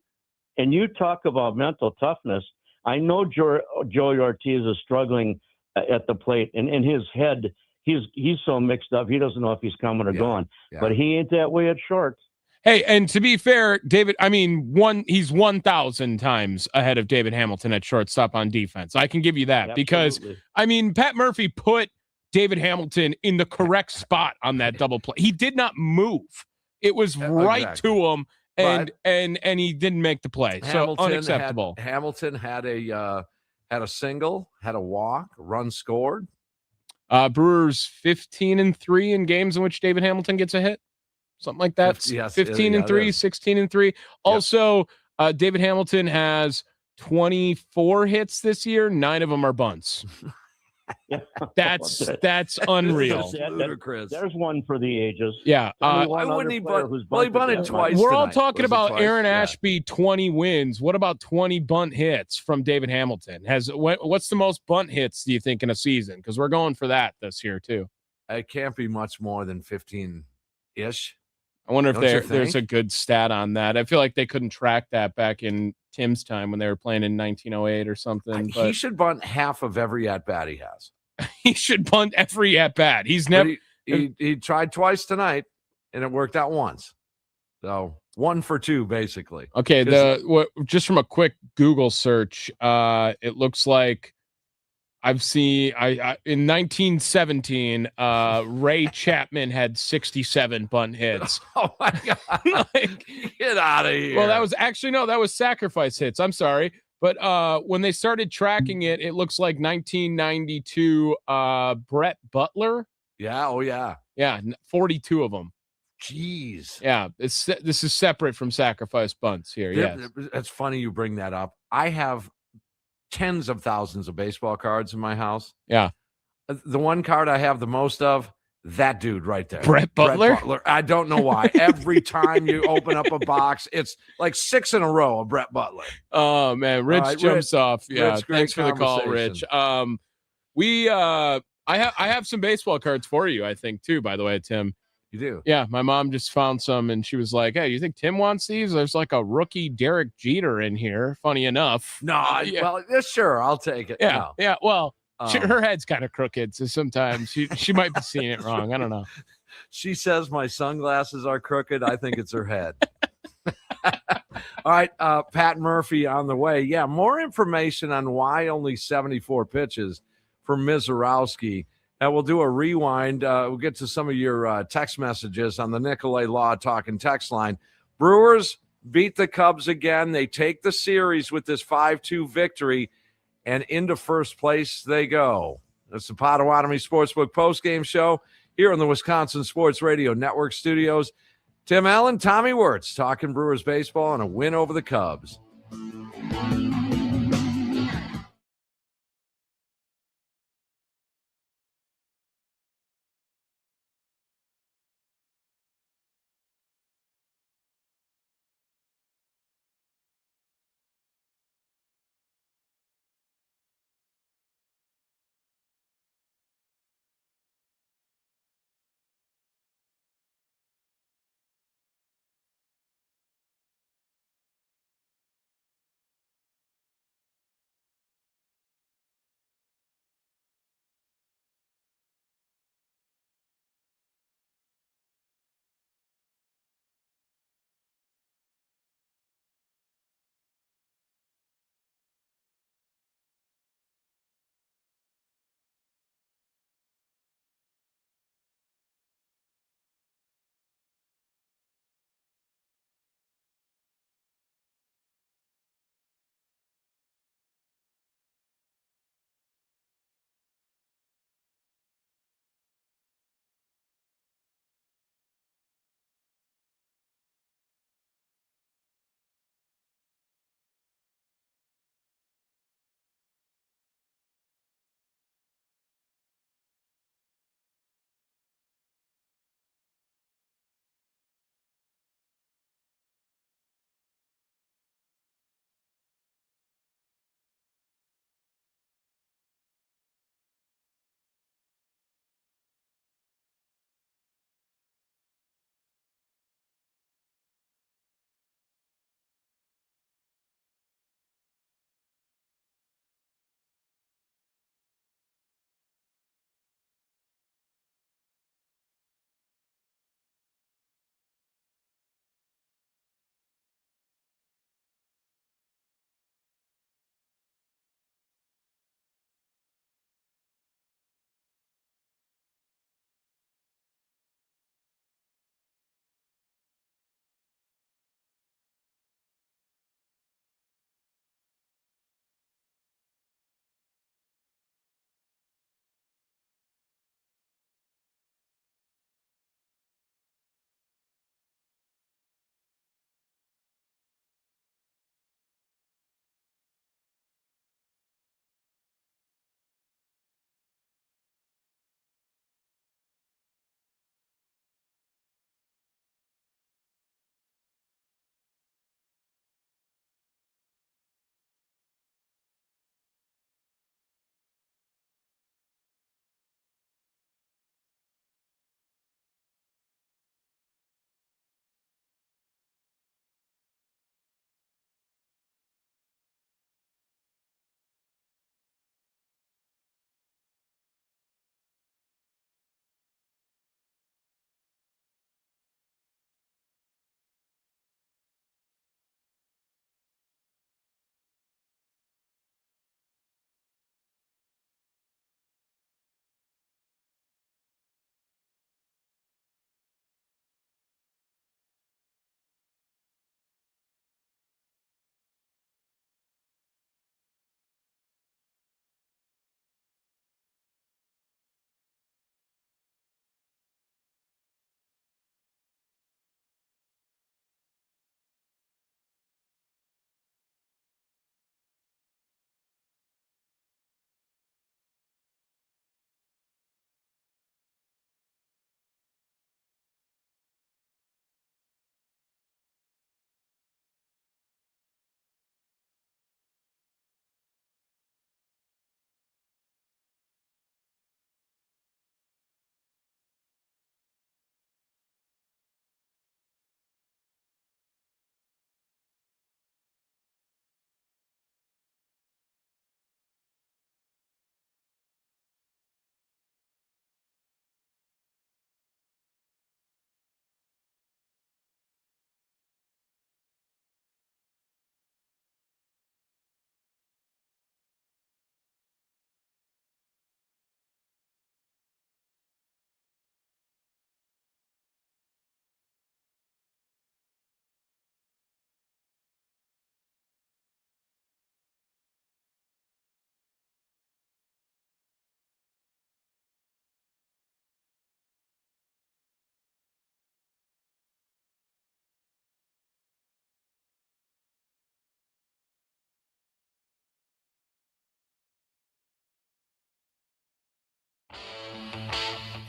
And you talk about mental toughness. I know Joey Ortiz is struggling at the plate, and in his head, he's so mixed up. He doesn't know if he's coming or going. Yeah. But he ain't that way at short. Hey, and to be fair, David, I mean, he's 1,000 times ahead of David Hamilton at shortstop on defense. I can give you that. Absolutely. Because, I mean, Pat Murphy put David Hamilton in the correct spot on that double play. He did not move. It was right to him, and he didn't make the play. So unacceptable. Hamilton had a single, had a walk, run scored. Brewers 15-3 in games in which David Hamilton gets a hit. Something like that. 15-3, 16-3. Also, David Hamilton has 24 hits this year. 9 of them are bunts. That's unreal. There's one for the ages. Yeah. Why wouldn't he bunt? Well, he bunted twice. We're all talking about Aaron Ashby 20 wins. What about 20 bunt hits from David Hamilton? What's the most bunt hits, do you think, in a season? Because we're going for that this year, too. It can't be much more than 15-ish. I wonder if there's a good stat on that. I feel like they couldn't track that back in Tim's time when they were playing in 1908 or something. He should bunt half of every at-bat he has. He should bunt every at-bat. He's never... He tried twice tonight, and it worked out once. So 1 for 2, basically. Okay, just from a quick Google search, it looks like I've seen in 1917, Ray Chapman had 67 bunt hits. Oh my God. Get out of here. Well, that was sacrifice hits. I'm sorry. But when they started tracking it, it looks like 1992 Brett Butler. Yeah. Oh yeah. Yeah. 42 of them. Jeez. Yeah. This is separate from sacrifice bunts here. Yes. It's funny you bring that up. I have tens of thousands of baseball cards in my house. Yeah. The one card I have the most of, that dude right there. Brett Butler? I don't know why. Every time you open up a box, it's like 6 in a row of Brett Butler. Oh man, Rich jumps off. Yeah. Rich, thanks for the call, Rich. I have some baseball cards for you, I think, too, by the way, Tim. You do? Yeah, my mom just found some, and she was like, "Hey, you think Tim wants these? There's like a rookie Derek Jeter in here." Funny enough. No, well, sure, I'll take it. Yeah, no. yeah. Well, her head's kind of crooked, so sometimes she might be seeing it wrong. I don't know. She says my sunglasses are crooked. I think it's her head. All right, Pat Murphy on the way. Yeah, more information on why only 74 pitches for Mizorowski. And we'll do a rewind. We'll get to some of your text messages on the Nicolay Law Talking text line. Brewers beat the Cubs again. They take the series with this 5-2 victory, and into first place they go. That's the Potawatomi Sportsbook postgame show here on the Wisconsin Sports Radio Network studios. Tim Allen, Tommy Wortz, talking Brewers baseball and a win over the Cubs.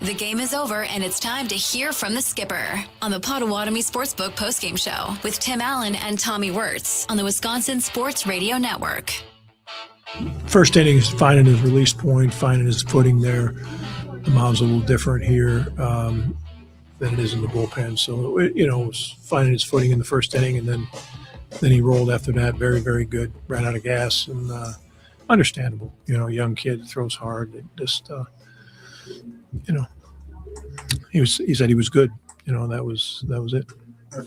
The game is over, and it's time to hear from the skipper on the Potawatomi Sportsbook postgame show with Tim Allen and Tommy Wortz on the Wisconsin Sports Radio Network. First inning is finding his release point, finding his footing there. The mound's a little different here than it is in the bullpen. So, it was finding his footing in the first inning, and then he rolled after that. Very, very good. Ran out of gas, and understandable. Young kid, throws hard. It just, he said he was good. That was it.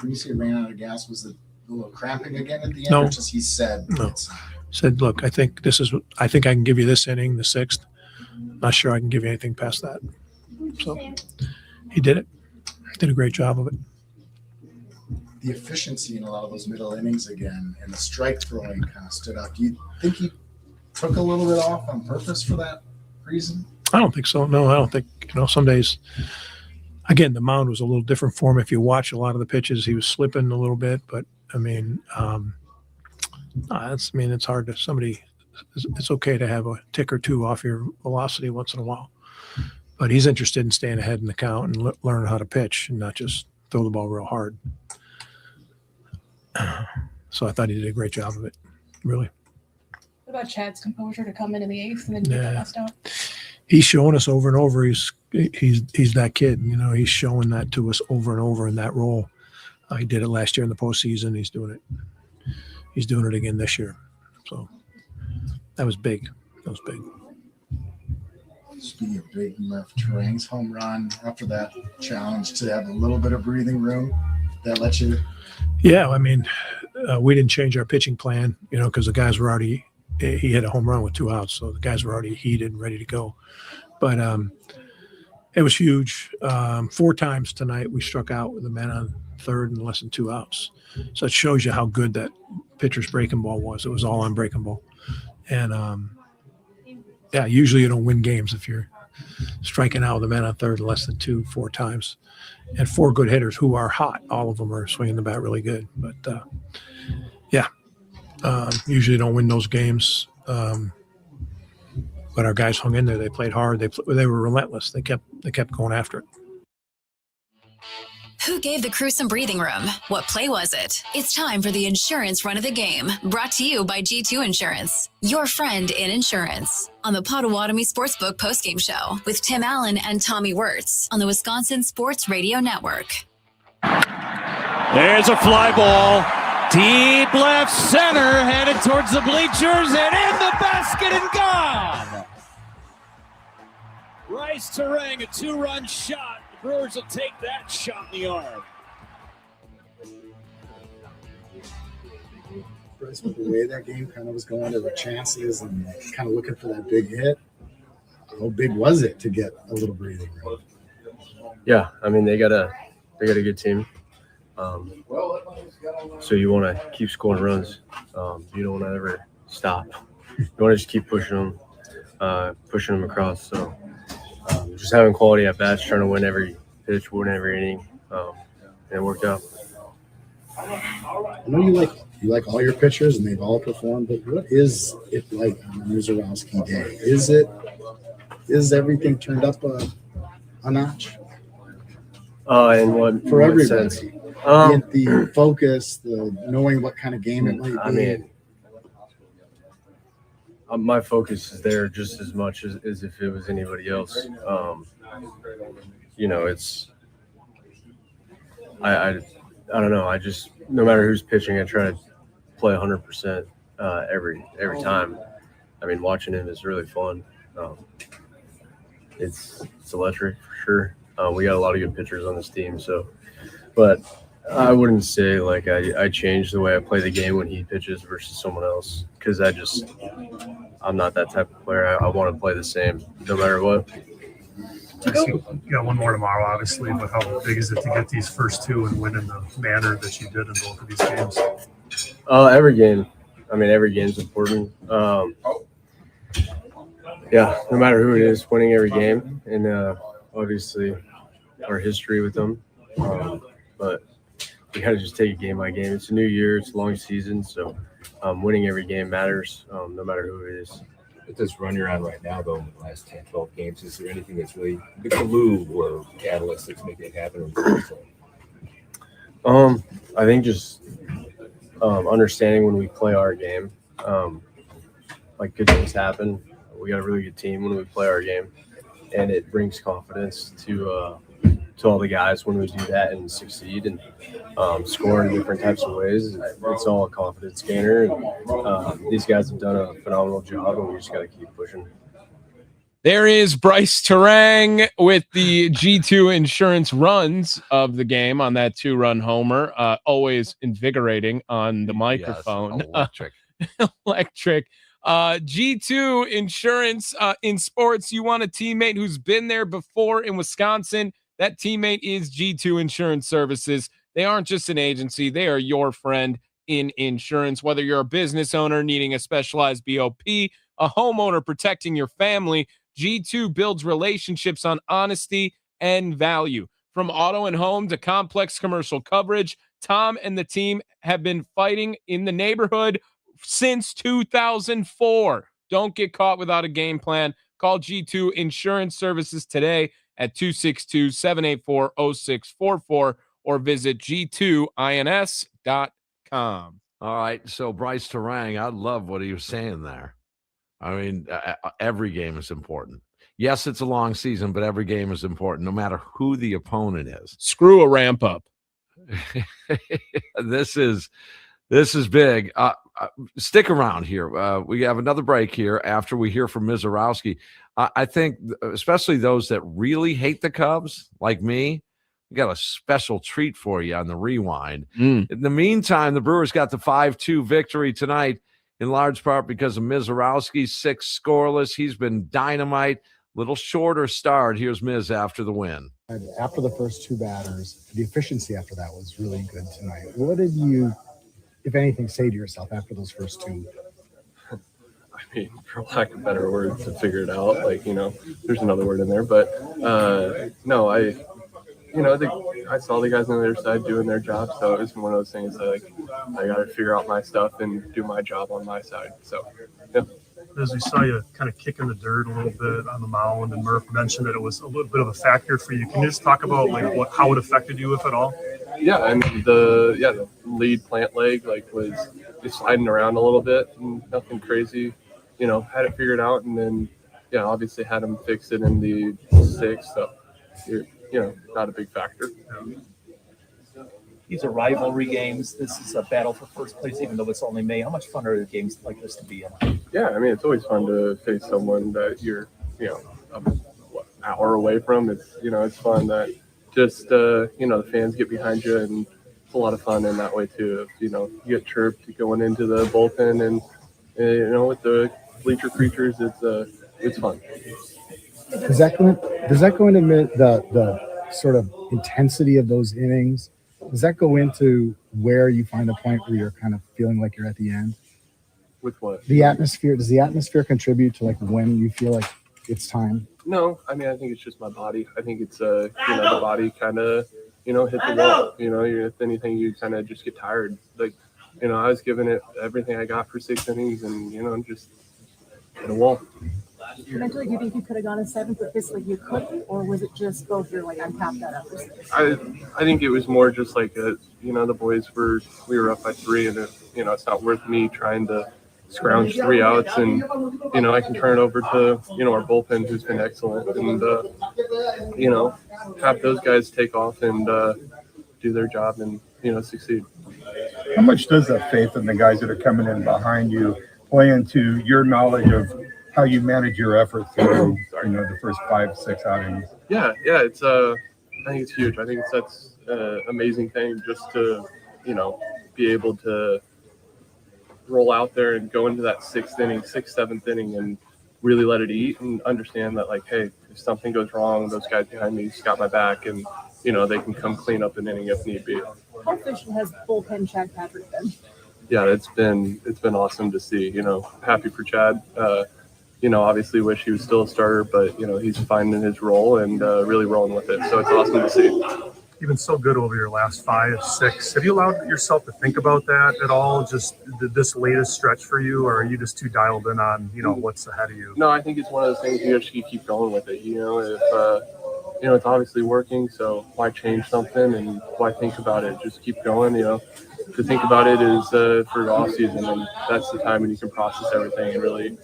When you say ran out of gas, was it a little cramping again at the end? No. Or just he said No. Said, look, I think I can give you this inning, the sixth. Not sure I can give you anything past that. So he did it. Did a great job of it. The efficiency in a lot of those middle innings again, and the strike throwing kind of stood out. Do you think he took a little bit off on purpose for that reason? I don't think so. No, I don't think, some days, again, the mound was a little different for him. If you watch a lot of the pitches, he was slipping a little bit, but it's hard to it's okay to have a tick or two off your velocity once in a while, but he's interested in staying ahead in the count and learning how to pitch and not just throw the ball real hard. So I thought he did a great job of it, really. What about Chad's composure to come in the eighth and then get that last out? He's showing us over and over. He's that kid. He's showing that to us over and over in that role. He did it last year in the postseason. He's doing it. He's doing it again this year. So that was big. Speaking of big, Turang's home run after that challenge to have a little bit of breathing room, that let you. Yeah, we didn't change our pitching plan, because the guys were already. He hit a home run with 2 outs, so the guys were already heated and ready to go. But it was huge. 4 times tonight we struck out with a man on third and less than 2 outs. So it shows you how good that pitcher's breaking ball was. It was all on breaking ball. And, usually you don't win games if you're striking out with a man on third and less than 4 times. And 4 good hitters who are hot. All of them are swinging the bat really good. But, usually don't win those games. But our guys hung in there. They played hard. They were relentless. They kept going after it. Who gave the crew some breathing room? What play was it? It's time for the insurance run of the game, brought to you by G2 Insurance, your friend in insurance, on the Potawatomi Sportsbook postgame show with Tim Allen and Tommy Wortz on the Wisconsin Sports Radio Network. There's a fly ball. Deep left center, headed towards the bleachers, and in the basket and gone. Bryce Turang, a 2-run shot. The Brewers will take that shot in the arm. Bryce, with the way that game kind of was going, there were chances and kind of looking for that big hit. How big was it to get a little breathing room? Yeah, they got a good team. So you want to keep scoring runs. You don't want to ever stop. You want to just keep pushing them across. So just having quality at bats, trying to win every pitch, win every inning, and it worked out. I know you like all your pitchers and they've all performed, but what is it like on a Mizorowski day? Is everything turned up a notch? And what for everybody? Sense? The focus, the knowing what kind of game it might be. My focus is there just as much as if it was anybody else. It's I don't know. I just, no matter who's pitching, I try to play 100% every time. Watching him is really fun. It's electric for sure. We got a lot of good pitchers on this team, but I wouldn't say like I changed the way I play the game when he pitches versus someone else, because I'm not that type of player. I want to play the same no matter what. You got one more tomorrow, obviously, but how big is it to get these first 2 and win in the manner that you did in both of these games? Every game. Every game's important. Yeah, no matter who it is, winning every game, and obviously our history with them. But you got to just take it game by game. It's a new year. It's a long season, so winning every game matters, no matter who it is. With this run you're on right now, though, in the last 10, 12 games, is there anything that's really the glue or catalyst that's making it happen? I think just understanding when we play our game, like good things happen. We got a really good team when we play our game, and it brings confidence to all the guys when we do that and succeed and score in different types of ways. It's all a confidence gainer, and these guys have done a phenomenal job, and we just got to keep pushing. There is Bryce Terang with the G2 insurance runs of the game on that 2-run homer. Always invigorating on the microphone. Yes, electric. Electric. G2 insurance in sports. You want a teammate who's been there before in Wisconsin. That teammate is G2 Insurance Services. They aren't just an agency. They are your friend in insurance. Whether you're a business owner needing a specialized BOP, a homeowner protecting your family, G2 builds relationships on honesty and value. From auto and home to complex commercial coverage, Tom and the team have been fighting in the neighborhood since 2004. Don't get caught without a game plan. Call G2 Insurance Services today at 262-784-0644 or visit g2ins.com. All right, so Bryce Terang, I love what he was saying there. I mean, every game is important. Yes, it's a long season, but every game is important, no matter who the opponent is. Screw a ramp up. This is big. Stick around here. We have another break here after we hear from Mizorowski. I think especially those that really hate the Cubs, like me, we got a special treat for you on the rewind. In the meantime, the Brewers got the 5-2 victory tonight, in large part because of Mizorowski, 6 scoreless. He's been dynamite. Little shorter start. Here's Miz after the win. After the first 2 batters, the efficiency after that was really good tonight. What did you, if anything, say to yourself after those first 2? I mean, for lack of better words, to figure it out, there's another word in there, but no, I saw the guys on the other side doing their job, so it was one of those things that I got to figure out my stuff and do my job on my side. So, yeah. As we saw you kind of kicking the dirt a little bit on the mound, and Murph mentioned that it was a little bit of a factor for you. Can you just talk about how it affected you, if at all? Yeah, I mean the lead plant leg was just sliding around a little bit, and nothing crazy. Had it figured out, and then obviously had him fix it in the 6th. So not a big factor. These are rivalry games. This is a battle for first place, even though it's only May. How much fun are games like this to be in? Yeah, I mean, it's always fun to face someone that you're, an hour away from. It's fun that just, the fans get behind you, and it's a lot of fun in that way too. You get chirped going into the bullpen, and with the bleacher creatures, it's fun. Does that go into the sort of intensity of those innings? Does that go into where you find a point where you're kind of feeling like you're at the end? With what? The atmosphere. Does the atmosphere contribute to when you feel like it's time? No, I mean, I think it's just my body. I think it's the body kind of hit the wall. If anything, you kind of just get tired. I was giving it everything I got for 6 innings, and just hit a wall. Mentally, do you think you could have gone in 7th, but physically you couldn't, or was it just both? You're I'm tapped that up for 6? I think it was more just the boys we were up by 3, and it's not worth me trying to scrounge 3 outs, and I can turn it over to our bullpen, who's been excellent, and have those guys take off and do their job and succeed. How much does that faith in the guys that are coming in behind you play into your knowledge of how you manage your effort through the first 5-6 outings? Yeah, it's I think it's huge. I think that's an amazing thing just to be able to roll out there and go into that 6th inning, 6th, 7th inning, and really let it eat, and understand that hey, if something goes wrong, those guys behind me got my back, and they can come clean up an inning if need be. How efficient has bullpen Chad Patrick been? Yeah, it's been awesome to see. Happy for Chad. Obviously wish he was still a starter, but he's finding his role and really rolling with it. So it's awesome to see. You've been so good over your last 5, 6. Have you allowed yourself to think about that at all? Just this latest stretch for you, or are you just too dialed in on what's ahead of you? No, I think it's one of those things you just keep going with it. If it's obviously working, so why change something and why think about it? Just keep going. To think about it is for the off season, and that's the time when you can process everything and really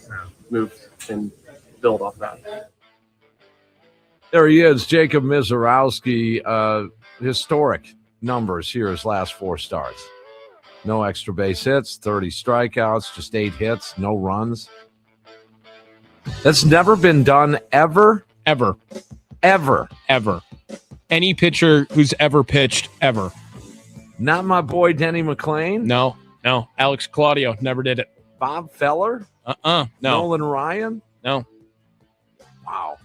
move and build off that. There he is, Jacob Mizorowski. Historic numbers here his last 4 starts. No extra base hits, 30 strikeouts, just 8 hits, no runs. That's never been done ever. Ever. Any pitcher who's ever pitched ever. Not my boy Denny McClain. No. Alex Claudio never did it. Bob Feller. No. Nolan Ryan. No. Wow.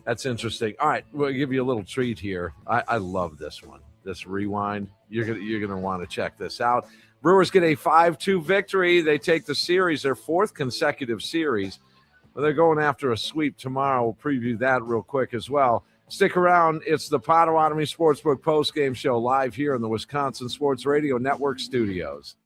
That's interesting. All right, we'll give you a little treat here. I love this one. This rewind. You're gonna want to check this out. Brewers get a 5-2 victory. They take the series, their 4th consecutive series. Well, they're going after a sweep tomorrow. We'll preview that real quick as well. Stick around. It's the Potawatomi Sportsbook postgame show live here in the Wisconsin Sports Radio Network studios.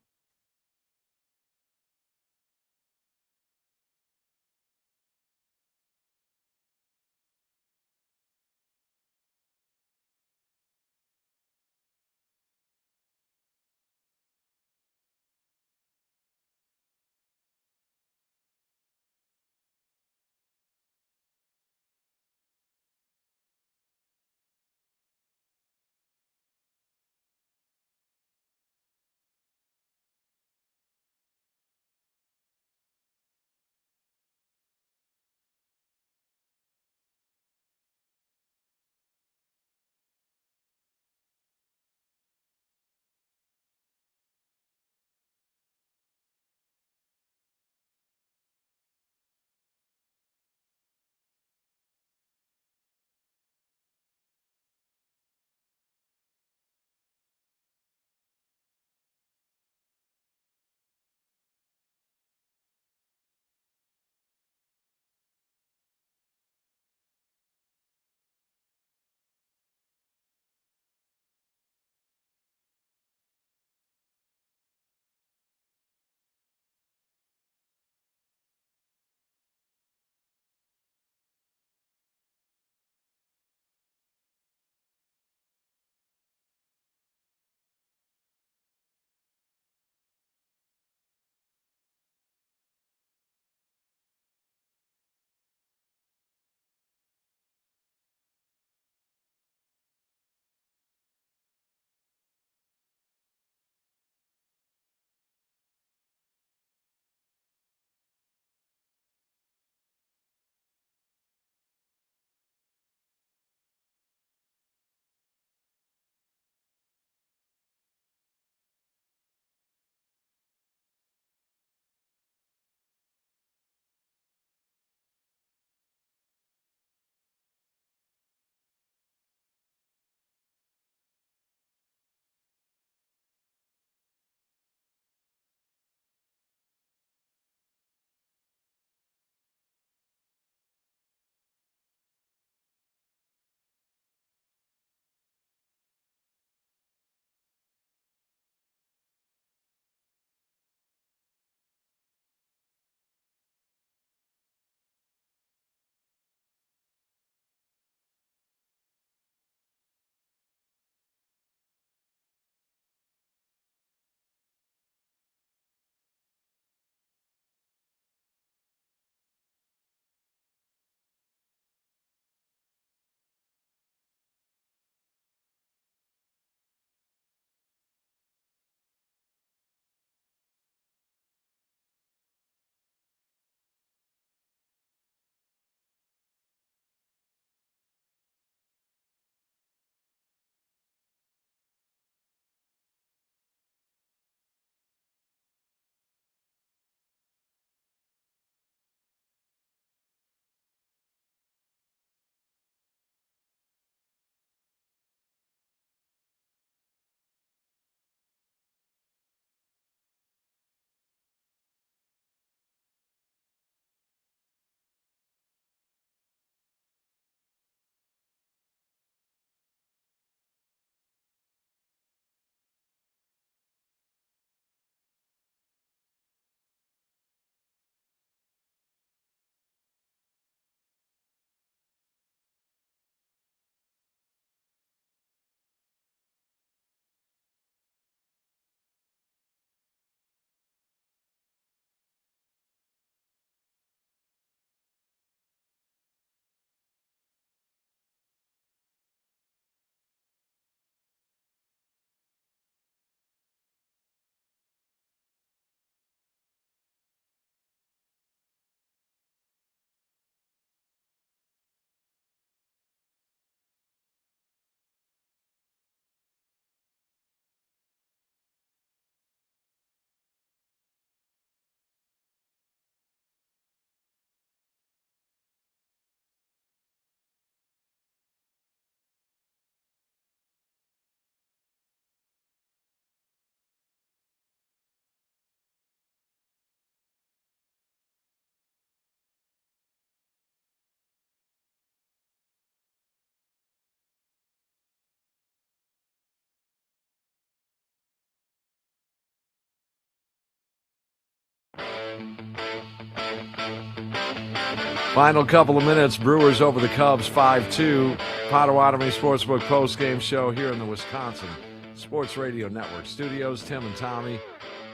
Final couple of minutes. Brewers over the Cubs 5-2. Potawatomi Sportsbook postgame show here in the Wisconsin Sports Radio Network studios. Tim and Tommy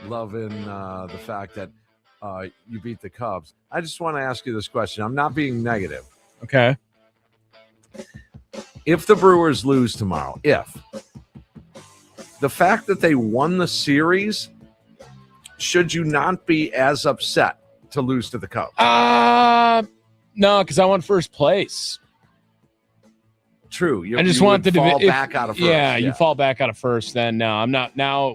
loving the fact that you beat the Cubs. I just want to ask you this question. I'm not being negative. Okay. If the Brewers lose tomorrow, the fact that they won the series, should you not be as upset to lose to the Cubs? No, because I won first place. True. I just want to fall back out of first. Yeah, you fall back out of first. Then no, I'm not now.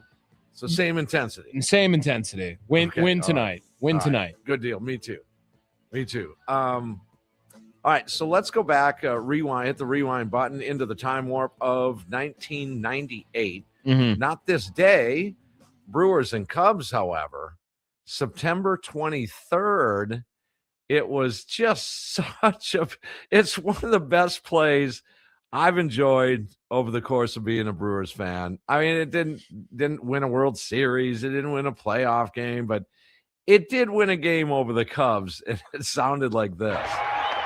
So same intensity. Same intensity. Win tonight. Right. Win tonight. Good deal. Me too. All right, so let's go back, rewind, hit the rewind button into the time warp of 1998. Not this day. Brewers and Cubs, however, September 23rd. It was just it's one of the best plays I've enjoyed over the course of being a Brewers fan. I mean, it didn't win a World Series. It didn't win a playoff game, but it did win a game over the Cubs. And it sounded like this.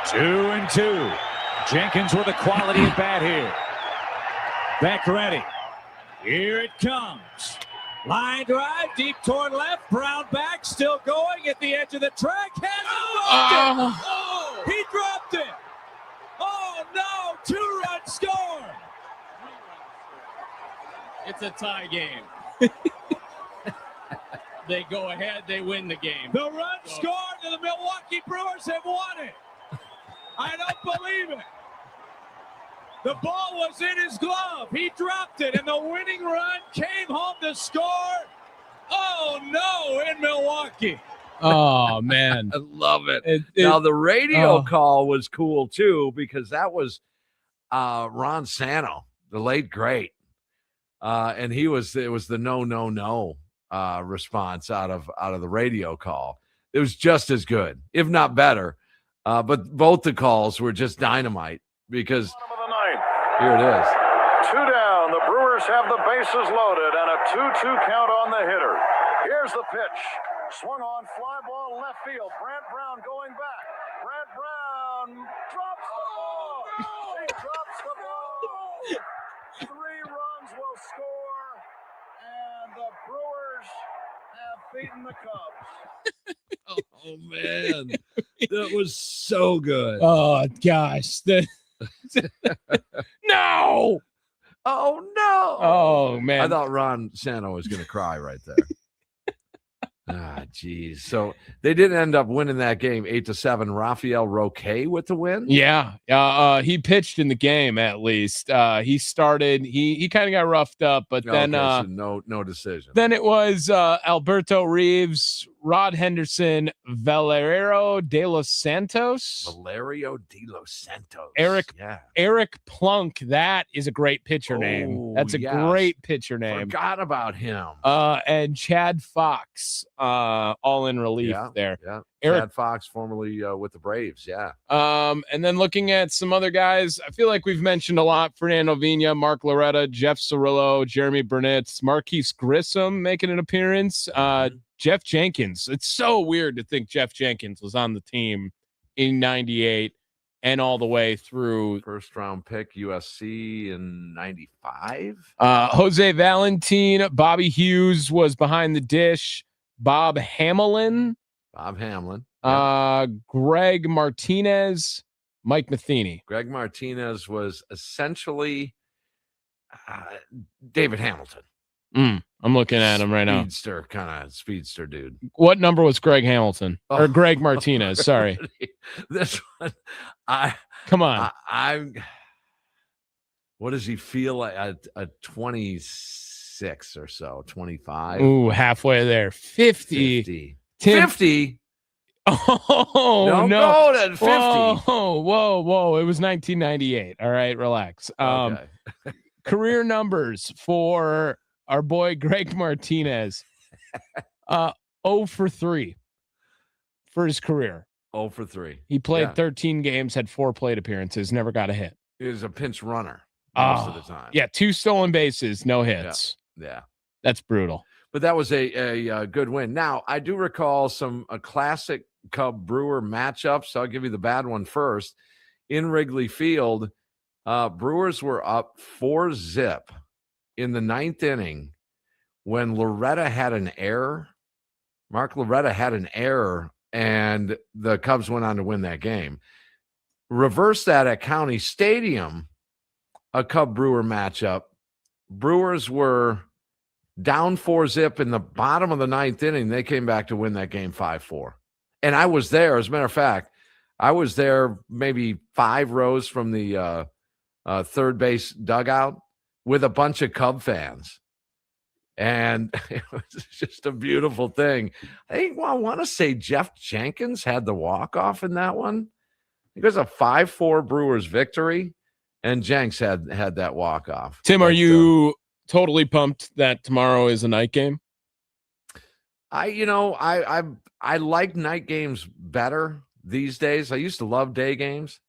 2-2. Jenkins with a quality at bat here. Back ready. Here it comes. Line drive, deep toward left. Brown back, still going at the edge of the track. He dropped it. Oh, no. 2-run score. It's a tie game. They go ahead, they win the game. The run scored, and the Milwaukee Brewers have won it. I don't believe it. The ball was in his glove. He dropped it, and the winning run came home to score. Oh, no, in Milwaukee. Oh, man. I love it. Now, the radio call was cool, too, because that was Ron Santo, the late great. And it was the no response out of the radio call. It was just as good, if not better. But both the calls were just dynamite because here it is. 2 down. The Brewers have the bases loaded and a 2-2 count on the hitter. Here's the pitch. Swung on, fly ball left field. Brant Brown going back. Brant Brown drops the ball. He drops the ball. 3 runs will score, and the Brewers have beaten the Cubs. Oh, man. That was so good. Oh, gosh. No. Oh, no. Oh, man. I thought Ron Santo was going to cry right there. Geez. So they didn't end up winning that game 8-7. Rafael Roque with the win. Yeah. He pitched in the game at least. He started. He kind of got roughed up, but then so no decision. Then it was Alberto Reeves, Rod Henderson, Valerio de los Santos, Eric Plunk. That is a great pitcher name. That's a great pitcher name. Forgot about him. And Chad Fox, all in relief there. Yeah. Eric Chad Fox, formerly with the Braves. Yeah. And then looking at some other guys, I feel like we've mentioned a lot: Fernando Vina, Mark Loretta, Jeff Cirillo, Jeremy Burnett, Marquise Grissom making an appearance. Jeff Jenkins. It's so weird to think Jeff Jenkins was on the team in '98 and all the way through. First round pick, USC in '95. Jose Valentin, Bobby Hughes was behind the dish. Bob Hamlin. Greg Martinez, Mike Matheny. Greg Martinez was essentially David Hamilton. I'm looking at him right now. Speedster dude. What number was Greg Hamilton or Greg Martinez? Sorry. This one, come on. What does he feel like? A 26 or so, 25? Ooh, halfway there. 50. 50. Oh, no. Go to 50. Whoa. It was 1998. All right, relax. Okay. Career numbers for our boy Greg Martinez. 0 for 3 for his career. 0 for 3. He played 13 games, had 4 plate appearances, never got a hit. He was a pinch runner most of the time. Yeah, 2 stolen bases, no hits. Yeah. That's brutal. But that was a good win. Now, I do recall some classic Cub Brewer matchups. So I'll give you the bad one first. In Wrigley Field, Brewers were up 4-0 in the ninth inning when Loretta had an error. Mark Loretta had an error, and the Cubs went on to win that game. Reverse that at County Stadium, a Cub Brewer matchup. Brewers were down 4-0 in the bottom of the ninth inning. They came back to win that game 5-4. And I was there. As a matter of fact, I was there maybe 5 rows from the third base dugout with a bunch of Cub fans. And it was just a beautiful thing. I want to say Jeff Jenkins had the walk-off in that one. It was a 5-4 Brewers victory, and Jenks had that walk-off. Tim, are you totally pumped that tomorrow is a night game? I like night games better these days. I used to love day games.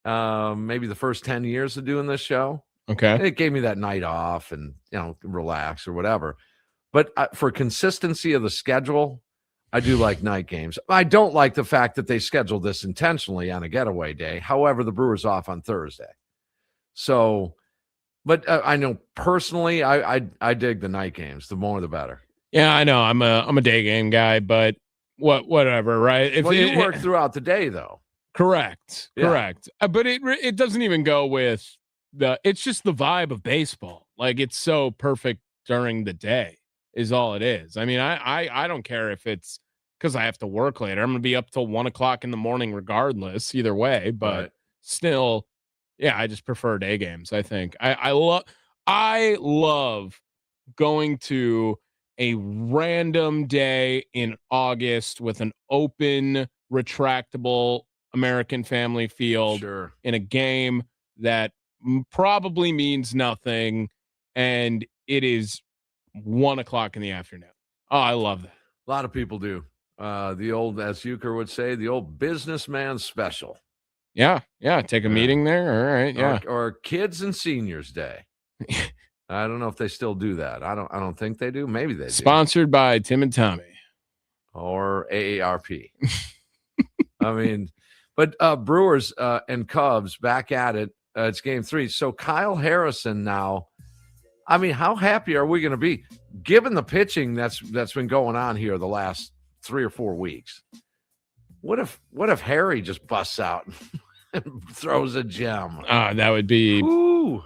Maybe the first 10 years of doing this show. Okay. It gave me that night off and, relax or whatever. But for consistency of the schedule, I do like night games. I don't like the fact that they scheduled this intentionally on a getaway day. However, the Brewers off on Thursday. So, but I know personally, I dig the night games. The more, the better. Yeah, I know. I'm a day game guy, but whatever, right? If you work throughout the day, though. Correct. Yeah. Correct. But it doesn't even go with it's just the vibe of baseball. Like, it's so perfect during the day is all it is. I mean, I don't care if it's because I have to work later. I'm going to be up till 1:00 in the morning regardless, either way. But still, yeah, I just prefer day games. I think I love going to a random day in August with an open, retractable American Family Field in a game that probably means nothing, and it is 1:00 in the afternoon. Oh, I love that. A lot of people do. The old, as Euchre would say, the old businessman special. Yeah. Take a meeting there. All right. Yeah. Or Kids and Seniors Day. I don't know if they still do that. I don't think they do. Maybe they do. Sponsored by Tim and Tommy. Or AARP. I mean, but Brewers and Cubs back at it. It's game 3. So Kyle Harrison now, I mean, how happy are we going to be given the pitching that's been going on here the last 3 or 4 weeks? What if Harry just busts out and throws a gem? That would be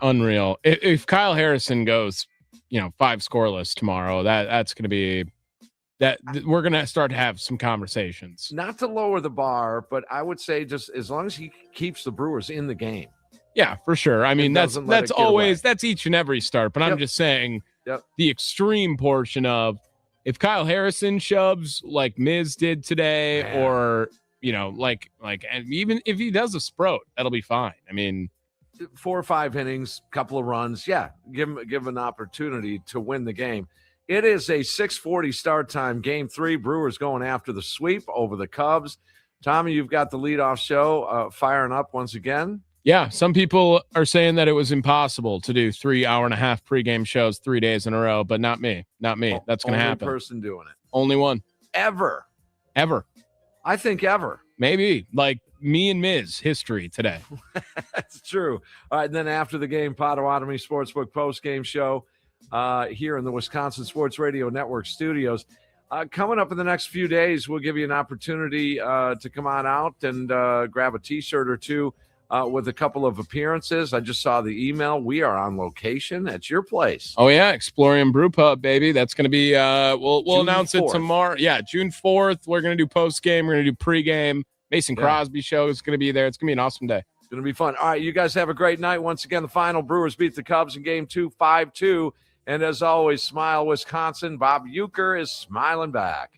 unreal. If Kyle Harrison goes, 5 scoreless tomorrow, that's going to be that we're going to start to have some conversations. Not to lower the bar, but I would say just as long as he keeps the Brewers in the game. Yeah, for sure. I mean, that's always that's each and every start. But I'm just saying the extreme portion of if Kyle Harrison shoves like Miz did today, or and even if he does a sprout, that'll be fine. I mean, 4 or 5 innings, couple of runs, give him an opportunity to win the game. It is a 6:40 start time, game 3. Brewers going after the sweep over the Cubs. Tommy, you've got the leadoff show firing up once again. Yeah, some people are saying that it was impossible to do 3 hour-and-a-half pregame shows 3 days in a row, but not me. Not me. That's going to happen. Only person doing it. Only one. Ever. I think ever. Maybe. Like me and Miz history today. That's true. All right, and then after the game, Potawatomi Sportsbook post-game show here in the Wisconsin Sports Radio Network studios. Coming up in the next few days, we'll give you an opportunity to come on out and grab a T-shirt or two with a couple of appearances. I just saw the email. We are on location at your place. Oh, yeah. Explorium Brew Pub, baby. That's going to be we'll announce it tomorrow. Yeah, June 4th. We're going to do post-game. We're going to do pre-game. Mason Crosby show is going to be there. It's going to be an awesome day. It's going to be fun. All right, you guys have a great night. Once again, the final Brewers beat the Cubs in game 2, 5-2. And as always, smile Wisconsin. Bob Euchre is smiling back.